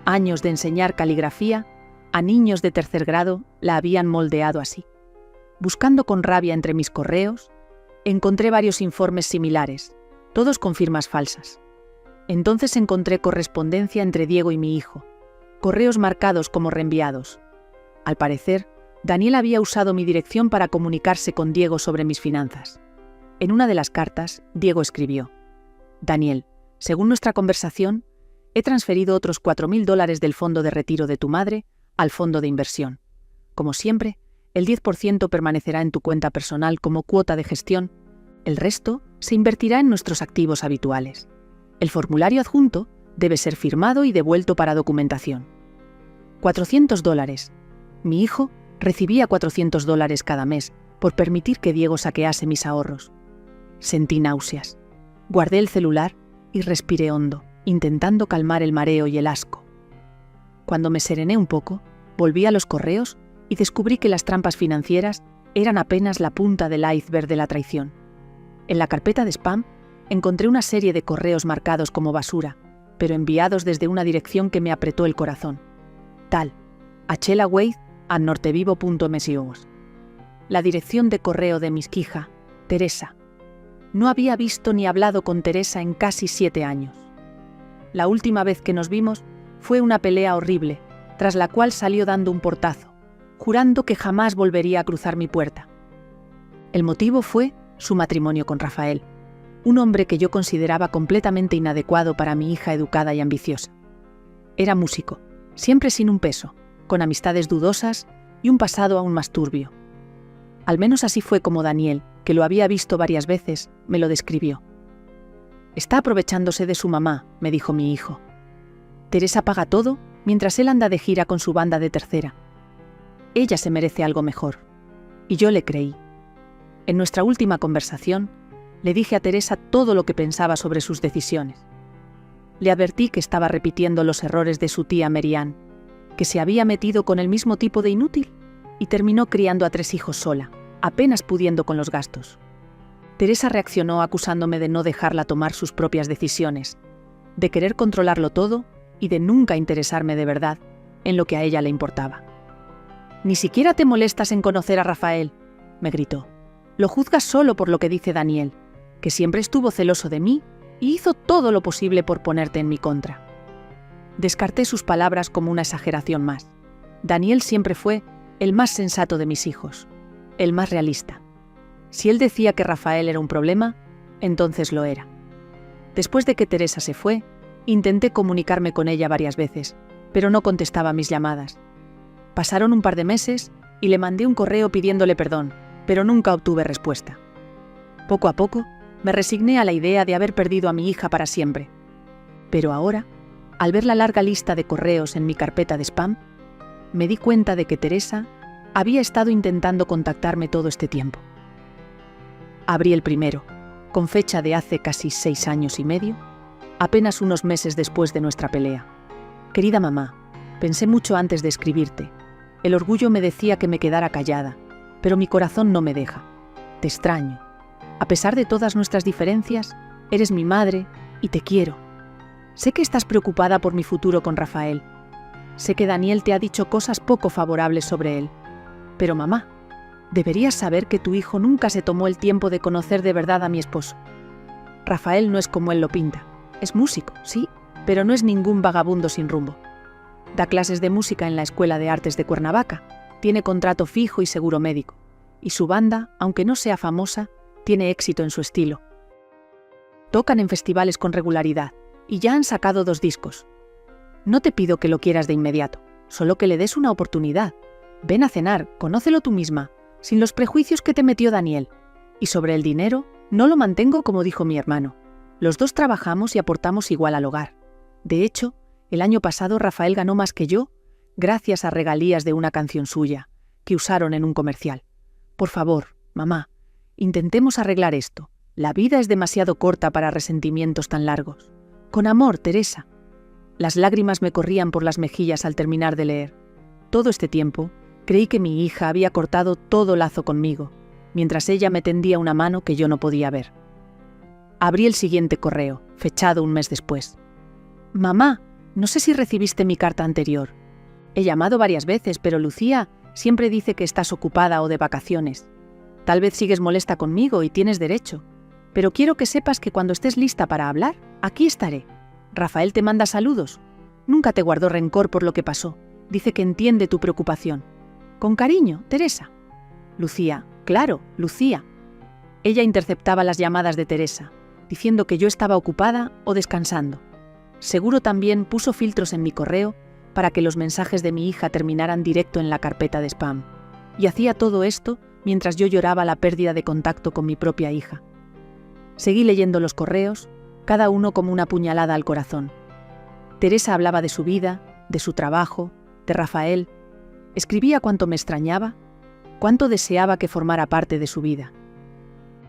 Años de enseñar caligrafía a niños de 3er grado la habían moldeado así. Buscando con rabia entre mis correos, encontré varios informes similares, todos con firmas falsas. Entonces encontré correspondencia entre Diego y mi hijo, correos marcados como reenviados. Al parecer, Daniel había usado mi dirección para comunicarse con Diego sobre mis finanzas. En una de las cartas, Diego escribió: Daniel, según nuestra conversación, he transferido otros $4.000 del fondo de retiro de tu madre al fondo de inversión. Como siempre, el 10% permanecerá en tu cuenta personal como cuota de gestión. El resto se invertirá en nuestros activos habituales. El formulario adjunto debe ser firmado y devuelto para documentación. $400. Mi hijo recibía $400 cada mes por permitir que Diego saquease mis ahorros. Sentí náuseas. Guardé el celular y respiré hondo, intentando calmar el mareo y el asco. Cuando me serené un poco, volví a los correos y descubrí que las trampas financieras eran apenas la punta del iceberg de la traición. En la carpeta de spam encontré una serie de correos marcados como basura, pero enviados desde una dirección que me apretó el corazón. Tal, achelawade@nortevivo.msios. La dirección de correo de mi hija, Teresa. No había visto ni hablado con Teresa en casi 7 años. La última vez que nos vimos fue una pelea horrible, tras la cual salió dando un portazo, jurando que jamás volvería a cruzar mi puerta. El motivo fue su matrimonio con Rafael, un hombre que yo consideraba completamente inadecuado para mi hija educada y ambiciosa. Era músico, siempre sin un peso, con amistades dudosas y un pasado aún más turbio. Al menos así fue como Daniel, que lo había visto varias veces, me lo describió. Está aprovechándose de su mamá, me dijo mi hijo. Teresa paga todo mientras él anda de gira con su banda de tercera. Ella se merece algo mejor. Y yo le creí. En nuestra última conversación, le dije a Teresa todo lo que pensaba sobre sus decisiones. Le advertí que estaba repitiendo los errores de su tía Merian, que se había metido con el mismo tipo de inútil y terminó criando a 3 hijos sola, apenas pudiendo con los gastos. Teresa reaccionó acusándome de no dejarla tomar sus propias decisiones, de querer controlarlo todo y de nunca interesarme de verdad en lo que a ella le importaba. «Ni siquiera te molestas en conocer a Rafael», me gritó. «Lo juzgas solo por lo que dice Daniel, que siempre estuvo celoso de mí y hizo todo lo posible por ponerte en mi contra». Descarté sus palabras como una exageración más. Daniel siempre fue el más sensato de mis hijos, el más realista. Si él decía que Rafael era un problema, entonces lo era. Después de que Teresa se fue, intenté comunicarme con ella varias veces, pero no contestaba mis llamadas. Pasaron un par de meses y le mandé un correo pidiéndole perdón, pero nunca obtuve respuesta. Poco a poco, me resigné a la idea de haber perdido a mi hija para siempre. Pero ahora, Al ver la larga lista de correos en mi carpeta de spam, me di cuenta de que Teresa había estado intentando contactarme todo este tiempo. Abrí el primero, con fecha de hace casi 6 años y medio, apenas unos meses después de nuestra pelea. Querida mamá, pensé mucho antes de escribirte. El orgullo me decía que me quedara callada, pero mi corazón no me deja. Te extraño. A pesar de todas nuestras diferencias, eres mi madre y te quiero. Sé que estás preocupada por mi futuro con Rafael. Sé que Daniel te ha dicho cosas poco favorables sobre él. Pero mamá, deberías saber que tu hijo nunca se tomó el tiempo de conocer de verdad a mi esposo. Rafael no es como él lo pinta. Es músico, sí, pero no es ningún vagabundo sin rumbo. Da clases de música en la Escuela de Artes de Cuernavaca, tiene contrato fijo y seguro médico, y su banda, aunque no sea famosa, tiene éxito en su estilo. Tocan en festivales con regularidad, y ya han sacado 2 discos. No te pido que lo quieras de inmediato, solo que le des una oportunidad. Ven a cenar, conócelo tú misma, sin los prejuicios que te metió Daniel. Y sobre el dinero, no lo mantengo como dijo mi hermano. Los 2 trabajamos y aportamos igual al hogar. De hecho, el año pasado Rafael ganó más que yo, gracias a regalías de una canción suya, que usaron en un comercial. Por favor, mamá, intentemos arreglar esto. La vida es demasiado corta para resentimientos tan largos. Con amor, Teresa. Las lágrimas me corrían por las mejillas al terminar de leer. Todo este tiempo, creí que mi hija había cortado todo lazo conmigo, mientras ella me tendía una mano que yo no podía ver. Abrí el siguiente correo, fechado un mes después. Mamá, no sé si recibiste mi carta anterior. He llamado varias veces, pero Lucía siempre dice que estás ocupada o de vacaciones. Tal vez sigues molesta conmigo y tienes derecho, pero quiero que sepas que cuando estés lista para hablar, aquí estaré. Rafael te manda saludos. Nunca te guardó rencor por lo que pasó. Dice que entiende tu preocupación. Con cariño, Teresa. Lucía, claro, Lucía. Ella interceptaba las llamadas de Teresa, diciendo que yo estaba ocupada o descansando. Seguro también puso filtros en mi correo para que los mensajes de mi hija terminaran directo en la carpeta de spam. Y hacía todo esto mientras yo lloraba la pérdida de contacto con mi propia hija. Seguí leyendo los correos, cada uno como una puñalada al corazón. Teresa hablaba de su vida, de su trabajo, de Rafael. Escribía cuánto me extrañaba, cuánto deseaba que formara parte de su vida.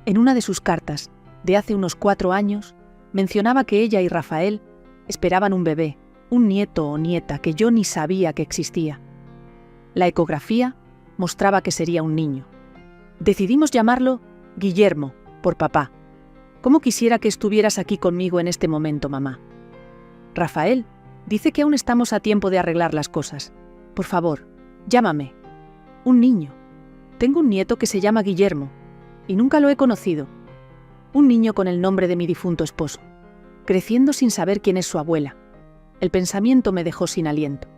En una de sus cartas, de hace unos 4 años, mencionaba que ella y Rafael esperaban un bebé, un nieto o nieta que yo ni sabía que existía. La ecografía mostraba que sería un niño. Decidimos llamarlo Guillermo, por papá. ¿Cómo quisiera que estuvieras aquí conmigo en este momento, mamá? Rafael dice que aún estamos a tiempo de arreglar las cosas. Por favor, llámame. Un niño. Tengo un nieto que se llama Guillermo, y nunca lo he conocido. Un niño con el nombre de mi difunto esposo, creciendo sin saber quién es su abuela. El pensamiento me dejó sin aliento.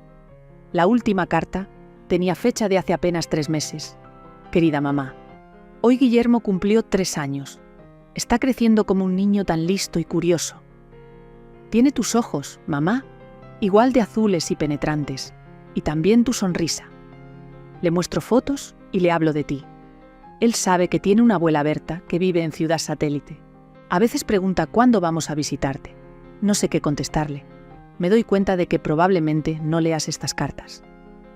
La última carta tenía fecha de hace apenas 3 meses. Querida mamá, hoy Guillermo cumplió 3 años. Está creciendo como un niño tan listo y curioso. Tiene tus ojos, mamá, igual de azules y penetrantes, y también tu sonrisa. Le muestro fotos y le hablo de ti. Él sabe que tiene una abuela Berta que vive en Ciudad Satélite. A veces pregunta cuándo vamos a visitarte. No sé qué contestarle. Me doy cuenta de que probablemente no leas estas cartas.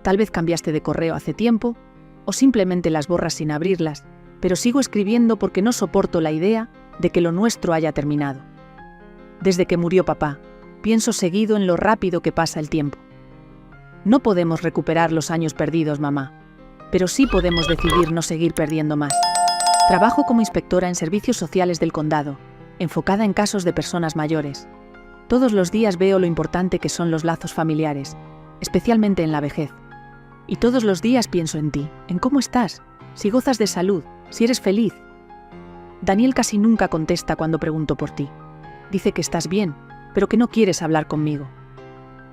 Tal vez cambiaste de correo hace tiempo, o simplemente las borras sin abrirlas, pero sigo escribiendo porque no soporto la idea de que lo nuestro haya terminado. Desde que murió papá, pienso seguido en lo rápido que pasa el tiempo. No podemos recuperar los años perdidos, mamá, pero sí podemos decidir no seguir perdiendo más. Trabajo como inspectora en servicios sociales del condado, enfocada en casos de personas mayores. Todos los días veo lo importante que son los lazos familiares, especialmente en la vejez. Y todos los días pienso en ti, en cómo estás, si gozas de salud, si eres feliz. Daniel casi nunca contesta cuando pregunto por ti. Dice que estás bien, pero que no quieres hablar conmigo.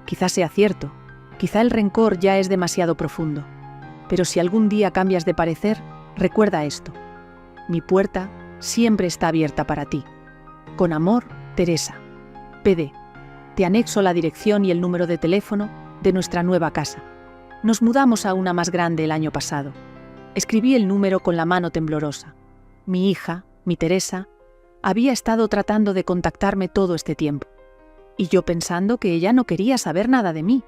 Quizás sea cierto, quizá el rencor ya es demasiado profundo. Pero si algún día cambias de parecer, recuerda esto. Mi puerta siempre está abierta para ti. Con amor, Teresa. PD. Te anexo la dirección y el número de teléfono de nuestra nueva casa. Nos mudamos a una más grande el año pasado. Escribí el número con la mano temblorosa. Mi hija, mi Teresa, había estado tratando de contactarme todo este tiempo. Y yo pensando que ella no quería saber nada de mí.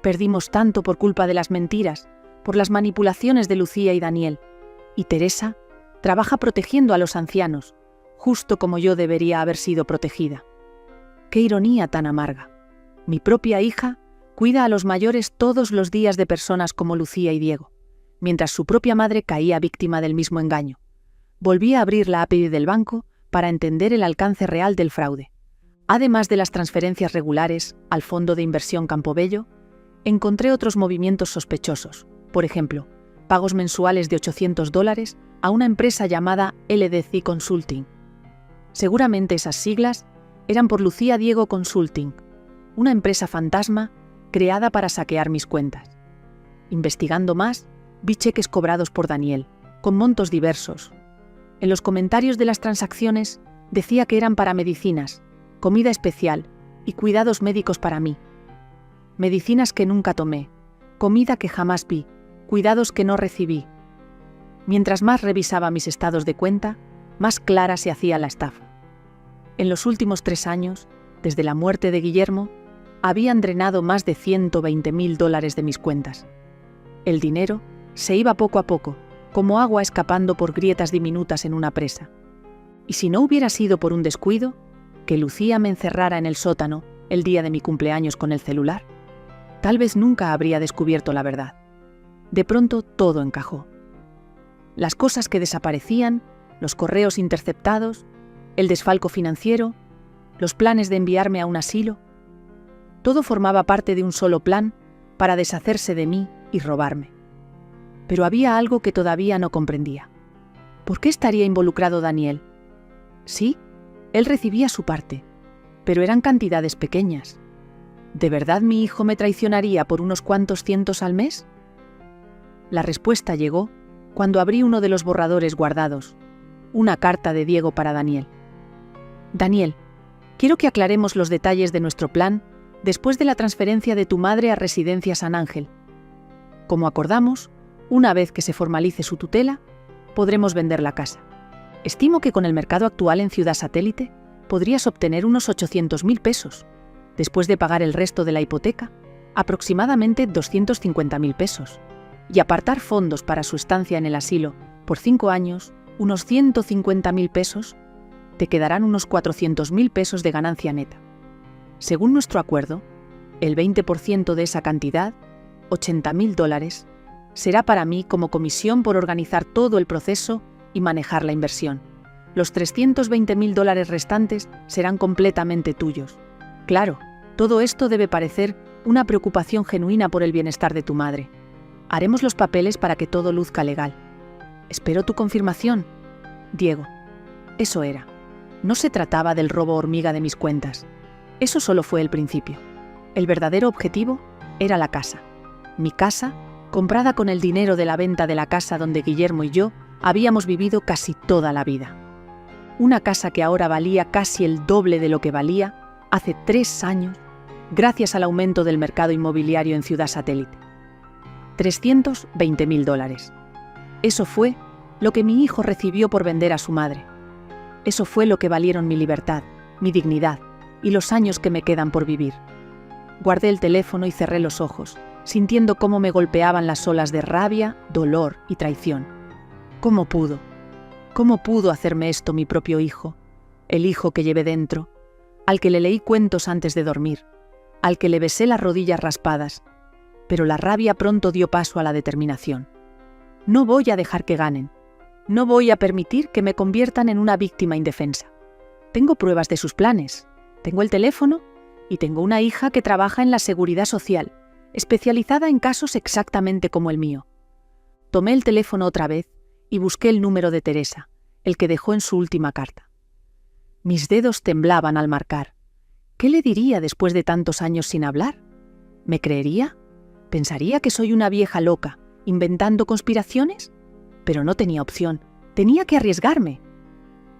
Perdimos tanto por culpa de las mentiras, por las manipulaciones de Lucía y Daniel. Y Teresa trabaja protegiendo a los ancianos, justo como yo debería haber sido protegida. ¡Qué ironía tan amarga! Mi propia hija cuida a los mayores todos los días de personas como Lucía y Diego, mientras su propia madre caía víctima del mismo engaño. Volví a abrir la API del banco para entender el alcance real del fraude. Además de las transferencias regulares al Fondo de Inversión Campobello, encontré otros movimientos sospechosos. Por ejemplo, pagos mensuales de $800 a una empresa llamada LDC Consulting. Seguramente esas siglas eran por Lucía Diego Consulting, una empresa fantasma creada para saquear mis cuentas. Investigando más, vi cheques cobrados por Daniel, con montos diversos. En los comentarios de las transacciones decía que eran para medicinas, comida especial y cuidados médicos para mí. Medicinas que nunca tomé, comida que jamás vi, cuidados que no recibí. Mientras más revisaba mis estados de cuenta, más clara se hacía la estafa. En los últimos 3 años, desde la muerte de Guillermo, habían drenado más de $120.000 de mis cuentas. El dinero se iba poco a poco, como agua escapando por grietas diminutas en una presa. Y si no hubiera sido por un descuido, que Lucía me encerrara en el sótano el día de mi cumpleaños con el celular, tal vez nunca habría descubierto la verdad. De pronto todo encajó. Las cosas que desaparecían, los correos interceptados, el desfalco financiero, los planes de enviarme a un asilo, todo formaba parte de un solo plan para deshacerse de mí y robarme. Pero había algo que todavía no comprendía. ¿Por qué estaría involucrado Daniel? Sí, él recibía su parte, pero eran cantidades pequeñas. ¿De verdad mi hijo me traicionaría por unos cuantos cientos al mes? La respuesta llegó cuando abrí uno de los borradores guardados, una carta de Diego para Daniel. Daniel, quiero que aclaremos los detalles de nuestro plan después de la transferencia de tu madre a Residencia San Ángel. Como acordamos, una vez que se formalice su tutela, podremos vender la casa. Estimo que con el mercado actual en Ciudad Satélite podrías obtener unos 800.000 pesos, después de pagar el resto de la hipoteca, aproximadamente 250.000 pesos, y apartar fondos para su estancia en el asilo por 5 años, unos 150.000 pesos, te quedarán unos 400.000 pesos de ganancia neta. Según nuestro acuerdo, el 20% de esa cantidad, $80.000, será para mí como comisión por organizar todo el proceso y manejar la inversión. Los $320.000 restantes serán completamente tuyos. Claro, todo esto debe parecer una preocupación genuina por el bienestar de tu madre. Haremos los papeles para que todo luzca legal. Espero tu confirmación. Diego. Eso era. No se trataba del robo hormiga de mis cuentas. Eso solo fue el principio. El verdadero objetivo era la casa. Mi casa, comprada con el dinero de la venta de la casa donde Guillermo y yo habíamos vivido casi toda la vida. Una casa que ahora valía casi el doble de lo que valía hace 3 años, gracias al aumento del mercado inmobiliario en Ciudad Satélite. $320.000. Eso fue lo que mi hijo recibió por vender a su madre. Eso fue lo que valieron mi libertad, mi dignidad y los años que me quedan por vivir. Guardé el teléfono y cerré los ojos, sintiendo cómo me golpeaban las olas de rabia, dolor y traición. ¿Cómo pudo? ¿Cómo pudo hacerme esto mi propio hijo? El hijo que llevé dentro, al que le leí cuentos antes de dormir, al que le besé las rodillas raspadas. Pero la rabia pronto dio paso a la determinación. No voy a dejar que ganen. No voy a permitir que me conviertan en una víctima indefensa. Tengo pruebas de sus planes. Tengo el teléfono y tengo una hija que trabaja en la Seguridad Social, especializada en casos exactamente como el mío. Tomé el teléfono otra vez y busqué el número de Teresa, el que dejó en su última carta. Mis dedos temblaban al marcar. ¿Qué le diría después de tantos años sin hablar? ¿Me creería? ¿Pensaría que soy una vieja loca, inventando conspiraciones? Pero no tenía opción. Tenía que arriesgarme.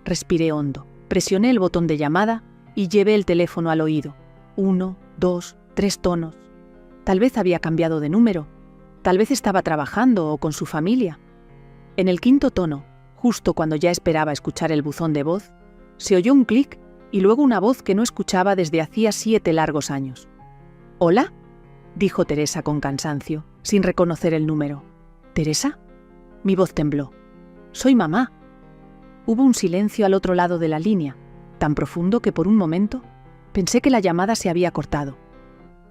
Respiré hondo, presioné el botón de llamada y llevé el teléfono al oído. 1, 2, 3 tonos. Tal vez había cambiado de número. Tal vez estaba trabajando o con su familia. En el 5.º tono, justo cuando ya esperaba escuchar el buzón de voz, se oyó un clic y luego una voz que no escuchaba desde hacía 7 largos años. «¿Hola?», dijo Teresa con cansancio, sin reconocer el número. «¿Teresa?». Mi voz tembló. «Soy mamá». Hubo un silencio al otro lado de la línea, tan profundo que por un momento pensé que la llamada se había cortado.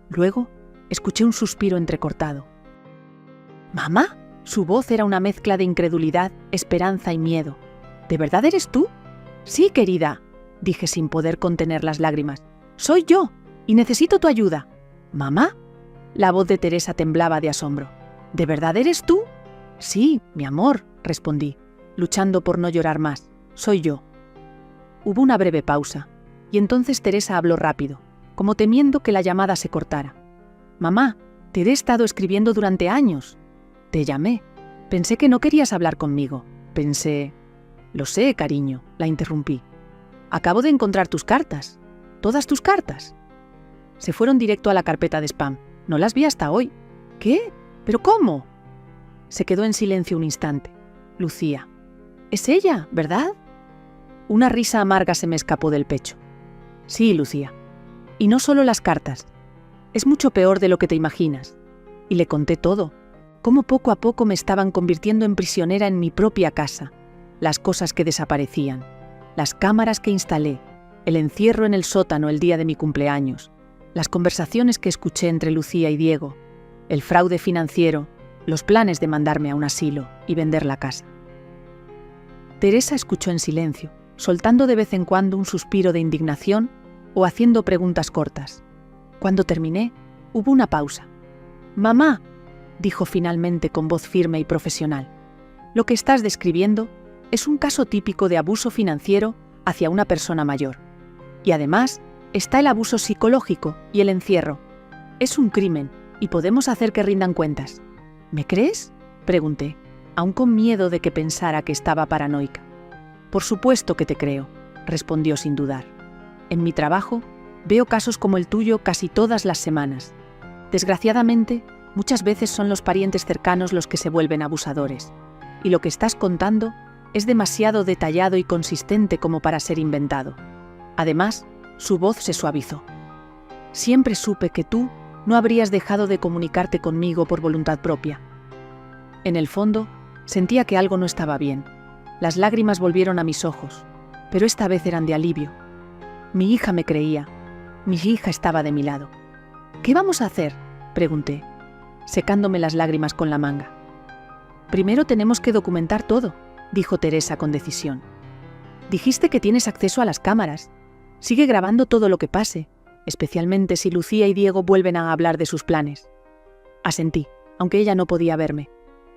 Luego escuché un suspiro entrecortado. «¿Mamá?». Su voz era una mezcla de incredulidad, esperanza y miedo. «¿De verdad eres tú?». «Sí, querida», dije sin poder contener las lágrimas. «Soy yo, y necesito tu ayuda». «¿Mamá?». La voz de Teresa temblaba de asombro. «¿De verdad eres tú?». «Sí, mi amor», respondí, luchando por no llorar más. «Soy yo». Hubo una breve pausa, y entonces Teresa habló rápido, como temiendo que la llamada se cortara. «Mamá, te he estado escribiendo durante años. Te llamé. Pensé que no querías hablar conmigo. Pensé...». «Lo sé, cariño», la interrumpí. «Acabo de encontrar tus cartas. Todas tus cartas». Se fueron directo a la carpeta de spam. No las vi hasta hoy. «¿Qué? ¿Pero cómo?». Se quedó en silencio un instante. Lucía. «Es ella, ¿verdad?». Una risa amarga se me escapó del pecho. «Sí, Lucía. Y no solo las cartas. Es mucho peor de lo que te imaginas». Y le conté todo. Cómo poco a poco me estaban convirtiendo en prisionera en mi propia casa. Las cosas que desaparecían. Las cámaras que instalé. El encierro en el sótano el día de mi cumpleaños. Las conversaciones que escuché entre Lucía y Diego. El fraude financiero. Los planes de mandarme a un asilo y vender la casa. Teresa escuchó en silencio, soltando de vez en cuando un suspiro de indignación o haciendo preguntas cortas. Cuando terminé, hubo una pausa. «Mamá», dijo finalmente con voz firme y profesional, «lo que estás describiendo es un caso típico de abuso financiero hacia una persona mayor. Y además, está el abuso psicológico y el encierro. Es un crimen y podemos hacer que rindan cuentas». «¿Me crees?», pregunté, aún con miedo de que pensara que estaba paranoica. «Por supuesto que te creo», respondió sin dudar. «En mi trabajo, veo casos como el tuyo casi todas las semanas. Desgraciadamente, muchas veces son los parientes cercanos los que se vuelven abusadores. Y lo que estás contando es demasiado detallado y consistente como para ser inventado». Además, su voz se suavizó. «Siempre supe que tú no habrías dejado de comunicarte conmigo por voluntad propia». En el fondo, sentía que algo no estaba bien. Las lágrimas volvieron a mis ojos, pero esta vez eran de alivio. Mi hija me creía. Mi hija estaba de mi lado. «¿Qué vamos a hacer?», pregunté, secándome las lágrimas con la manga. «Primero tenemos que documentar todo», dijo Teresa con decisión. «Dijiste que tienes acceso a las cámaras. Sigue grabando todo lo que pase, especialmente si Lucía y Diego vuelven a hablar de sus planes». Asentí, aunque ella no podía verme.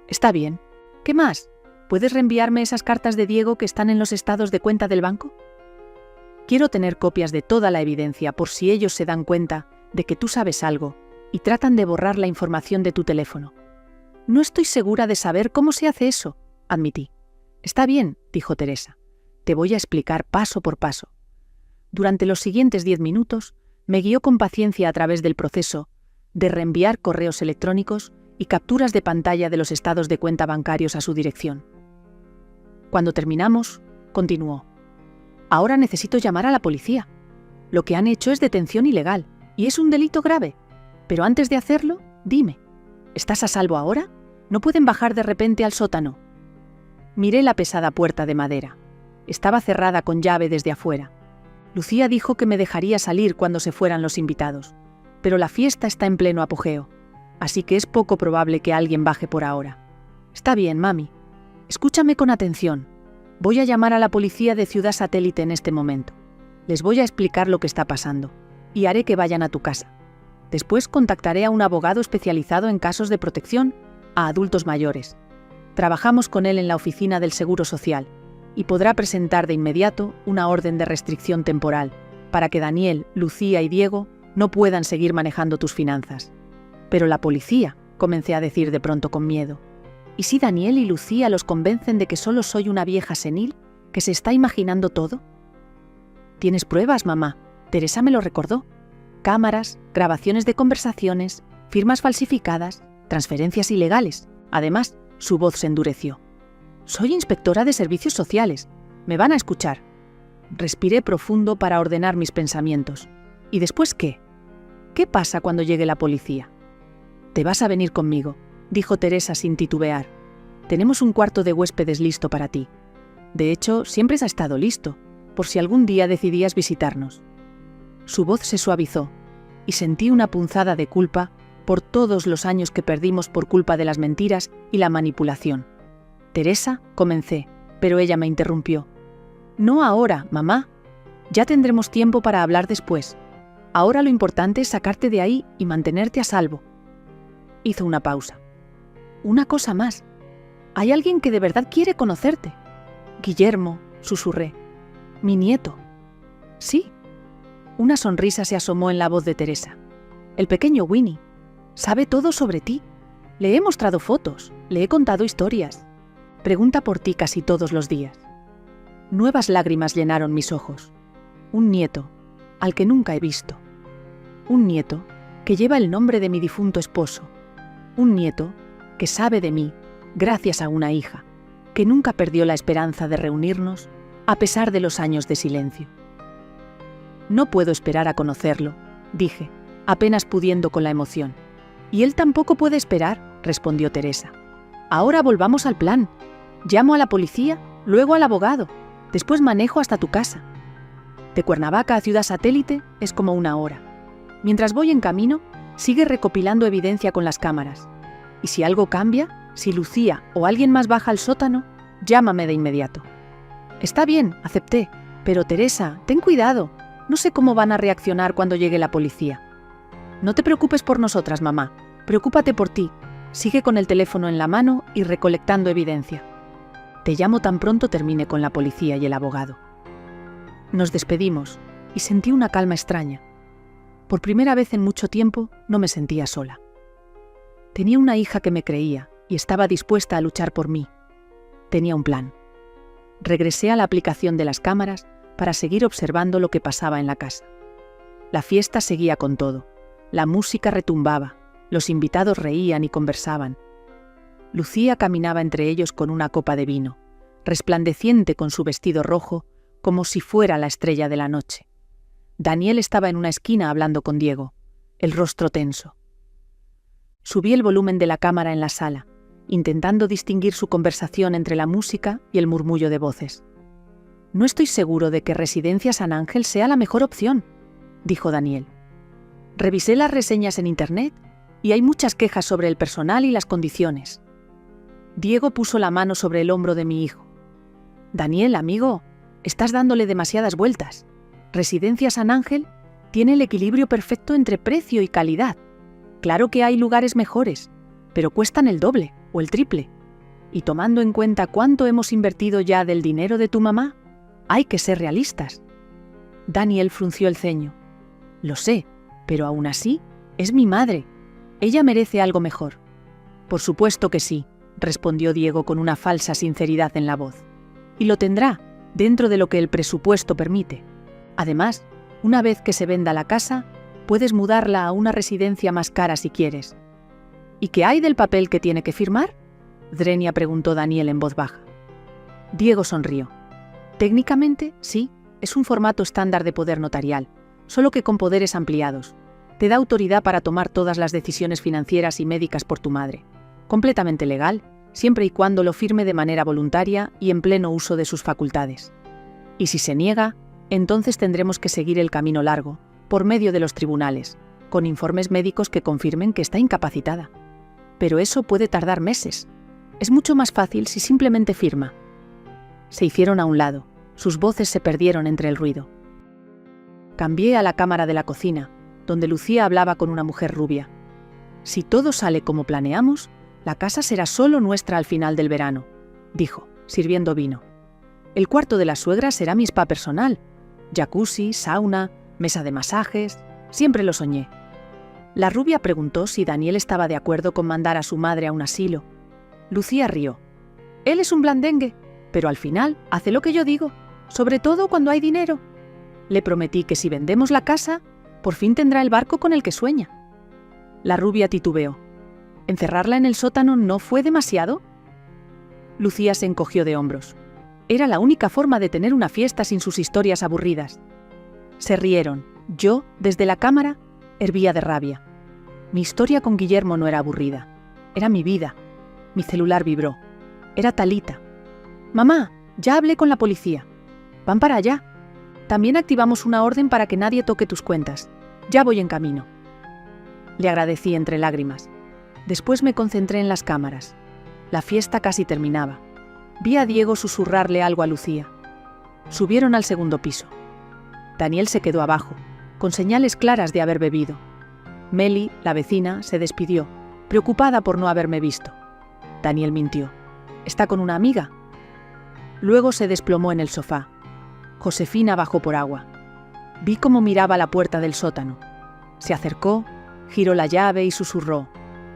«Está bien. ¿Qué más? ¿Puedes reenviarme esas cartas de Diego que están en los estados de cuenta del banco? Quiero tener copias de toda la evidencia por si ellos se dan cuenta de que tú sabes algo y tratan de borrar la información de tu teléfono». «No estoy segura de saber cómo se hace eso», admití. «Está bien», dijo Teresa. «Te voy a explicar paso por paso». Durante los siguientes 10 minutos, me guió con paciencia a través del proceso de reenviar correos electrónicos y capturas de pantalla de los estados de cuenta bancarios a su dirección. Cuando terminamos, continuó. «Ahora necesito llamar a la policía. Lo que han hecho es detención ilegal y es un delito grave. Pero antes de hacerlo, dime, ¿estás a salvo ahora? ¿No pueden bajar de repente al sótano?». Miré la pesada puerta de madera. Estaba cerrada con llave desde afuera. Lucía dijo que me dejaría salir cuando se fueran los invitados, pero la fiesta está en pleno apogeo, así que es poco probable que alguien baje por ahora. «Está bien, mami. Escúchame con atención. Voy a llamar a la policía de Ciudad Satélite en este momento. Les voy a explicar lo que está pasando y haré que vayan a tu casa. Después contactaré a un abogado especializado en casos de protección a adultos mayores. Trabajamos con él en la oficina del Seguro Social y podrá presentar de inmediato una orden de restricción temporal para que Daniel, Lucía y Diego no puedan seguir manejando tus finanzas». «Pero la policía», comencé a decir de pronto con miedo. «¿Y si Daniel y Lucía los convencen de que solo soy una vieja senil que se está imaginando todo?». «Tienes pruebas, mamá. Teresa me lo recordó. Cámaras, grabaciones de conversaciones, firmas falsificadas, transferencias ilegales». Además, su voz se endureció. «Soy inspectora de servicios sociales. Me van a escuchar». Respiré profundo para ordenar mis pensamientos. ¿Y después qué? ¿Qué pasa cuando llegue la policía? Te vas a venir conmigo, dijo Teresa sin titubear. Tenemos un cuarto de huéspedes listo para ti. De hecho, siempre ha estado listo, por si algún día decidías visitarnos. Su voz se suavizó, y sentí una punzada de culpa por todos los años que perdimos por culpa de las mentiras y la manipulación. Teresa, comencé, pero ella me interrumpió. No ahora, mamá. Ya tendremos tiempo para hablar después. Ahora lo importante es sacarte de ahí y mantenerte a salvo. Hizo una pausa. Una cosa más. Hay alguien que de verdad quiere conocerte. Guillermo, susurré. Mi nieto. Sí. Una sonrisa se asomó en la voz de Teresa. El pequeño Winnie. Sabe todo sobre ti. Le he mostrado fotos, le he contado historias. Pregunta por ti casi todos los días. Nuevas lágrimas llenaron mis ojos. Un nieto, al que nunca he visto. Un nieto que lleva el nombre de mi difunto esposo. Un nieto que sabe de mí, gracias a una hija, que nunca perdió la esperanza de reunirnos, a pesar de los años de silencio. No puedo esperar a conocerlo, dije, apenas pudiendo con la emoción. Y él tampoco puede esperar, respondió Teresa. Ahora volvamos al plan. Llamo a la policía, luego al abogado, después manejo hasta tu casa. De Cuernavaca a Ciudad Satélite es como 1 hora. Mientras voy en camino, sigue recopilando evidencia con las cámaras. Y si algo cambia, si Lucía o alguien más baja al sótano, llámame de inmediato. Está bien, acepté, pero Teresa, ten cuidado. No sé cómo van a reaccionar cuando llegue la policía. No te preocupes por nosotras, mamá. Preocúpate por ti. Sigue con el teléfono en la mano y recolectando evidencia. Te llamo tan pronto termine con la policía y el abogado. Nos despedimos y sentí una calma extraña. Por primera vez en mucho tiempo no me sentía sola. Tenía una hija que me creía y estaba dispuesta a luchar por mí. Tenía un plan. Regresé a la aplicación de las cámaras para seguir observando lo que pasaba en la casa. La fiesta seguía con todo. La música retumbaba, los invitados reían y conversaban. Lucía caminaba entre ellos con una copa de vino, resplandeciente con su vestido rojo, como si fuera la estrella de la noche. Daniel estaba en una esquina hablando con Diego, el rostro tenso. Subí el volumen de la cámara en la sala, intentando distinguir su conversación entre la música y el murmullo de voces. No estoy seguro de que Residencia San Ángel sea la mejor opción, dijo Daniel. Revisé las reseñas en internet y hay muchas quejas sobre el personal y las condiciones. Diego puso la mano sobre el hombro de mi hijo. Daniel, amigo, estás dándole demasiadas vueltas. Residencia San Ángel tiene el equilibrio perfecto entre precio y calidad. Claro que hay lugares mejores, pero cuestan el doble o el triple. Y tomando en cuenta cuánto hemos invertido ya del dinero de tu mamá, hay que ser realistas. Daniel frunció el ceño. Lo sé, pero aún así, es mi madre. Ella merece algo mejor. Por supuesto que sí, respondió Diego con una falsa sinceridad en la voz. Y lo tendrá, dentro de lo que el presupuesto permite. Además, una vez que se venda la casa, puedes mudarla a una residencia más cara si quieres. ¿Y qué hay del papel que tiene que firmar? Drenia preguntó Daniel en voz baja. Diego sonrió. Técnicamente, sí, es un formato estándar de poder notarial, solo que con poderes ampliados. Te da autoridad para tomar todas las decisiones financieras y médicas por tu madre. Completamente legal, siempre y cuando lo firme de manera voluntaria y en pleno uso de sus facultades. Y si se niega, entonces tendremos que seguir el camino largo, por medio de los tribunales, con informes médicos que confirmen que está incapacitada. Pero eso puede tardar meses. Es mucho más fácil si simplemente firma. Se hicieron a un lado, sus voces se perdieron entre el ruido. Cambié a la cámara de la cocina, donde Lucía hablaba con una mujer rubia. Si todo sale como planeamos, la casa será solo nuestra al final del verano, dijo, sirviendo vino. El cuarto de la suegra será mi spa personal. Jacuzzi, sauna, mesa de masajes, siempre lo soñé. La rubia preguntó si Daniel estaba de acuerdo con mandar a su madre a un asilo. Lucía rió. Él es un blandengue, pero al final hace lo que yo digo, sobre todo cuando hay dinero. Le prometí que si vendemos la casa, por fin tendrá el barco con el que sueña. La rubia titubeó. ¿Encerrarla en el sótano no fue demasiado? Lucía se encogió de hombros. Era la única forma de tener una fiesta sin sus historias aburridas. Se rieron. Yo, desde la cámara, hervía de rabia. Mi historia con Guillermo no era aburrida. Era mi vida. Mi celular vibró. Era Talita. «Mamá, ya hablé con la policía. Van para allá. También activamos una orden para que nadie toque tus cuentas. Ya voy en camino». Le agradecí entre lágrimas. Después me concentré en las cámaras. La fiesta casi terminaba. Vi a Diego susurrarle algo a Lucía. Subieron al segundo piso. Daniel se quedó abajo, con señales claras de haber bebido. Meli, la vecina, se despidió, preocupada por no haberme visto. Daniel mintió. «¿Está con una amiga?». Luego se desplomó en el sofá. Josefina bajó por agua. Vi cómo miraba la puerta del sótano. Se acercó, giró la llave y susurró: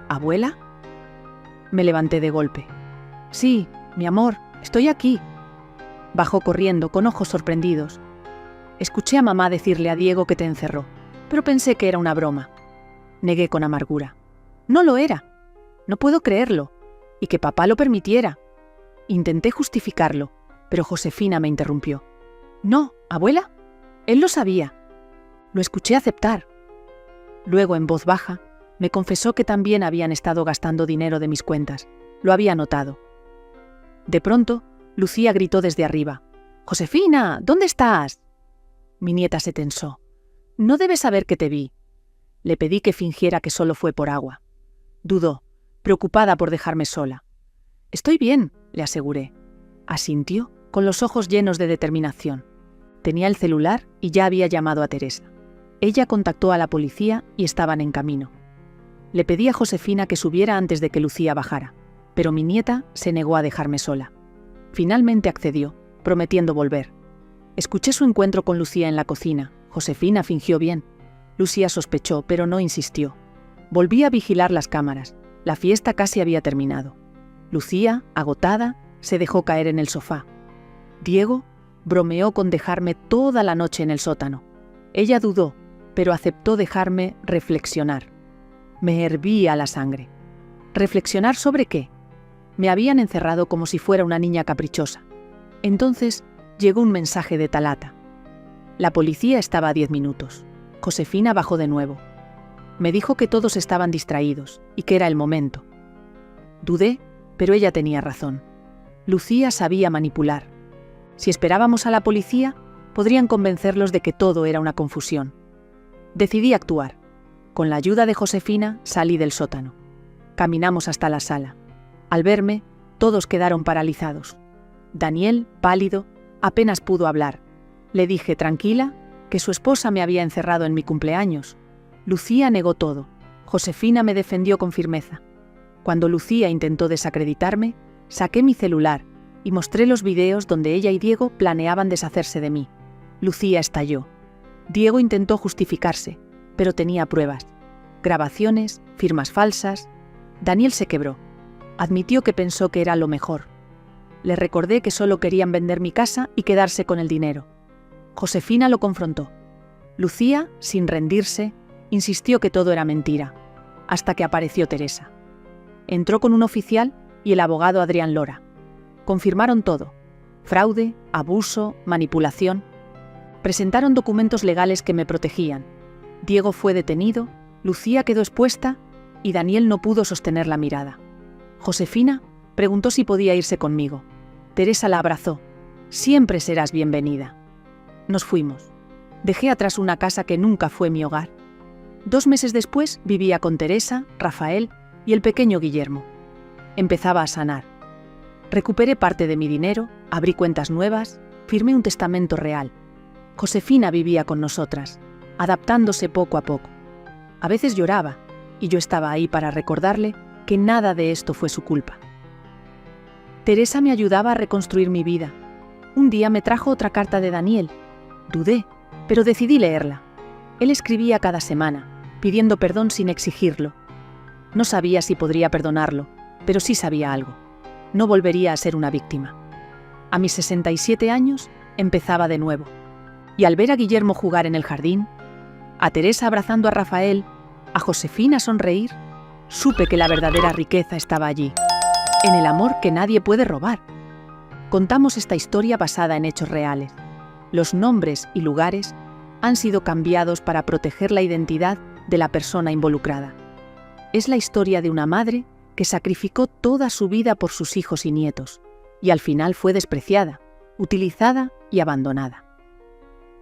«¿Abuela?». Me levanté de golpe. «Sí, mi amor, estoy aquí». Bajó corriendo, con ojos sorprendidos. Escuché a mamá decirle a Diego que te encerró, pero pensé que era una broma. Negué con amargura. No lo era. No puedo creerlo. Y que papá lo permitiera. Intenté justificarlo, pero Josefina me interrumpió. «No, abuela. Él lo sabía». Lo escuché aceptar. Luego, en voz baja, me confesó que también habían estado gastando dinero de mis cuentas. Lo había notado. De pronto, Lucía gritó desde arriba: «Josefina, ¿dónde estás?». Mi nieta se tensó. «No debes saber que te vi». Le pedí que fingiera que solo fue por agua. Dudó, preocupada por dejarme sola. «Estoy bien», le aseguré. Asintió, con los ojos llenos de determinación. Tenía el celular y ya había llamado a Teresa. Ella contactó a la policía y estaban en camino. Le pedí a Josefina que subiera antes de que Lucía bajara, pero mi nieta se negó a dejarme sola. Finalmente accedió, prometiendo volver. Escuché su encuentro con Lucía en la cocina. Josefina fingió bien. Lucía sospechó, pero no insistió. Volví a vigilar las cámaras. La fiesta casi había terminado. Lucía, agotada, se dejó caer en el sofá. Diego bromeó con dejarme toda la noche en el sótano. Ella dudó, pero aceptó dejarme reflexionar. Me hervía la sangre. ¿Reflexionar sobre qué? Me habían encerrado como si fuera una niña caprichosa. Entonces llegó un mensaje de Talata. La policía estaba a 10 minutos. Josefina bajó de nuevo. Me dijo que todos estaban distraídos y que era el momento. Dudé, pero ella tenía razón. Lucía sabía manipular. Si esperábamos a la policía, podrían convencerlos de que todo era una confusión. Decidí actuar. Con la ayuda de Josefina salí del sótano. Caminamos hasta la sala. Al verme, todos quedaron paralizados. Daniel, pálido, apenas pudo hablar. Le dije, tranquila, que su esposa me había encerrado en mi cumpleaños. Lucía negó todo. Josefina me defendió con firmeza. Cuando Lucía intentó desacreditarme, saqué mi celular y mostré los videos donde ella y Diego planeaban deshacerse de mí. Lucía estalló. Diego intentó justificarse, pero tenía pruebas. Grabaciones, firmas falsas. Daniel se quebró. Admitió que pensó que era lo mejor. Le recordé que solo querían vender mi casa y quedarse con el dinero. Josefina lo confrontó. Lucía, sin rendirse, insistió que todo era mentira, hasta que apareció Teresa. Entró con un oficial y el abogado Adrián Lora. Confirmaron todo: fraude, abuso, manipulación. Presentaron documentos legales que me protegían. Diego fue detenido, Lucía quedó expuesta y Daniel no pudo sostener la mirada. Josefina preguntó si podía irse conmigo. Teresa la abrazó. «Siempre serás bienvenida». Nos fuimos. Dejé atrás una casa que nunca fue mi hogar. 2 meses después vivía con Teresa, Rafael y el pequeño Guillermo. Empezaba a sanar. Recuperé parte de mi dinero, abrí cuentas nuevas, firmé un testamento real. Josefina vivía con nosotras, adaptándose poco a poco. A veces lloraba, y yo estaba ahí para recordarle que nada de esto fue su culpa. Teresa me ayudaba a reconstruir mi vida. Un día me trajo otra carta de Daniel. Dudé, pero decidí leerla. Él escribía cada semana, pidiendo perdón sin exigirlo. No sabía si podría perdonarlo, pero sí sabía algo. No volvería a ser una víctima. A mis 67 años, empezaba de nuevo. Y al ver a Guillermo jugar en el jardín, a Teresa abrazando a Rafael, a Josefina sonreír, supe que la verdadera riqueza estaba allí, en el amor que nadie puede robar. Contamos esta historia basada en hechos reales. Los nombres y lugares han sido cambiados para proteger la identidad de la persona involucrada. Es la historia de una madre que sacrificó toda su vida por sus hijos y nietos, y al final fue despreciada, utilizada y abandonada.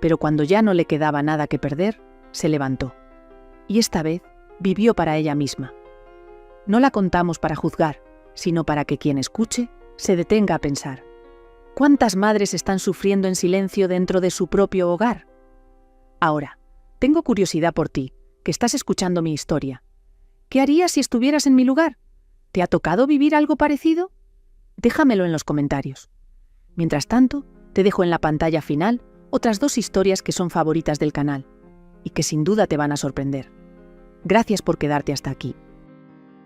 Pero cuando ya no le quedaba nada que perder, se levantó. Y esta vez vivió para ella misma. No la contamos para juzgar, sino para que quien escuche se detenga a pensar. ¿Cuántas madres están sufriendo en silencio dentro de su propio hogar? Ahora, tengo curiosidad por ti, que estás escuchando mi historia. ¿Qué harías si estuvieras en mi lugar? ¿Te ha tocado vivir algo parecido? Déjamelo en los comentarios. Mientras tanto, te dejo en la pantalla final otras 2 historias que son favoritas del canal y que sin duda te van a sorprender. Gracias por quedarte hasta aquí.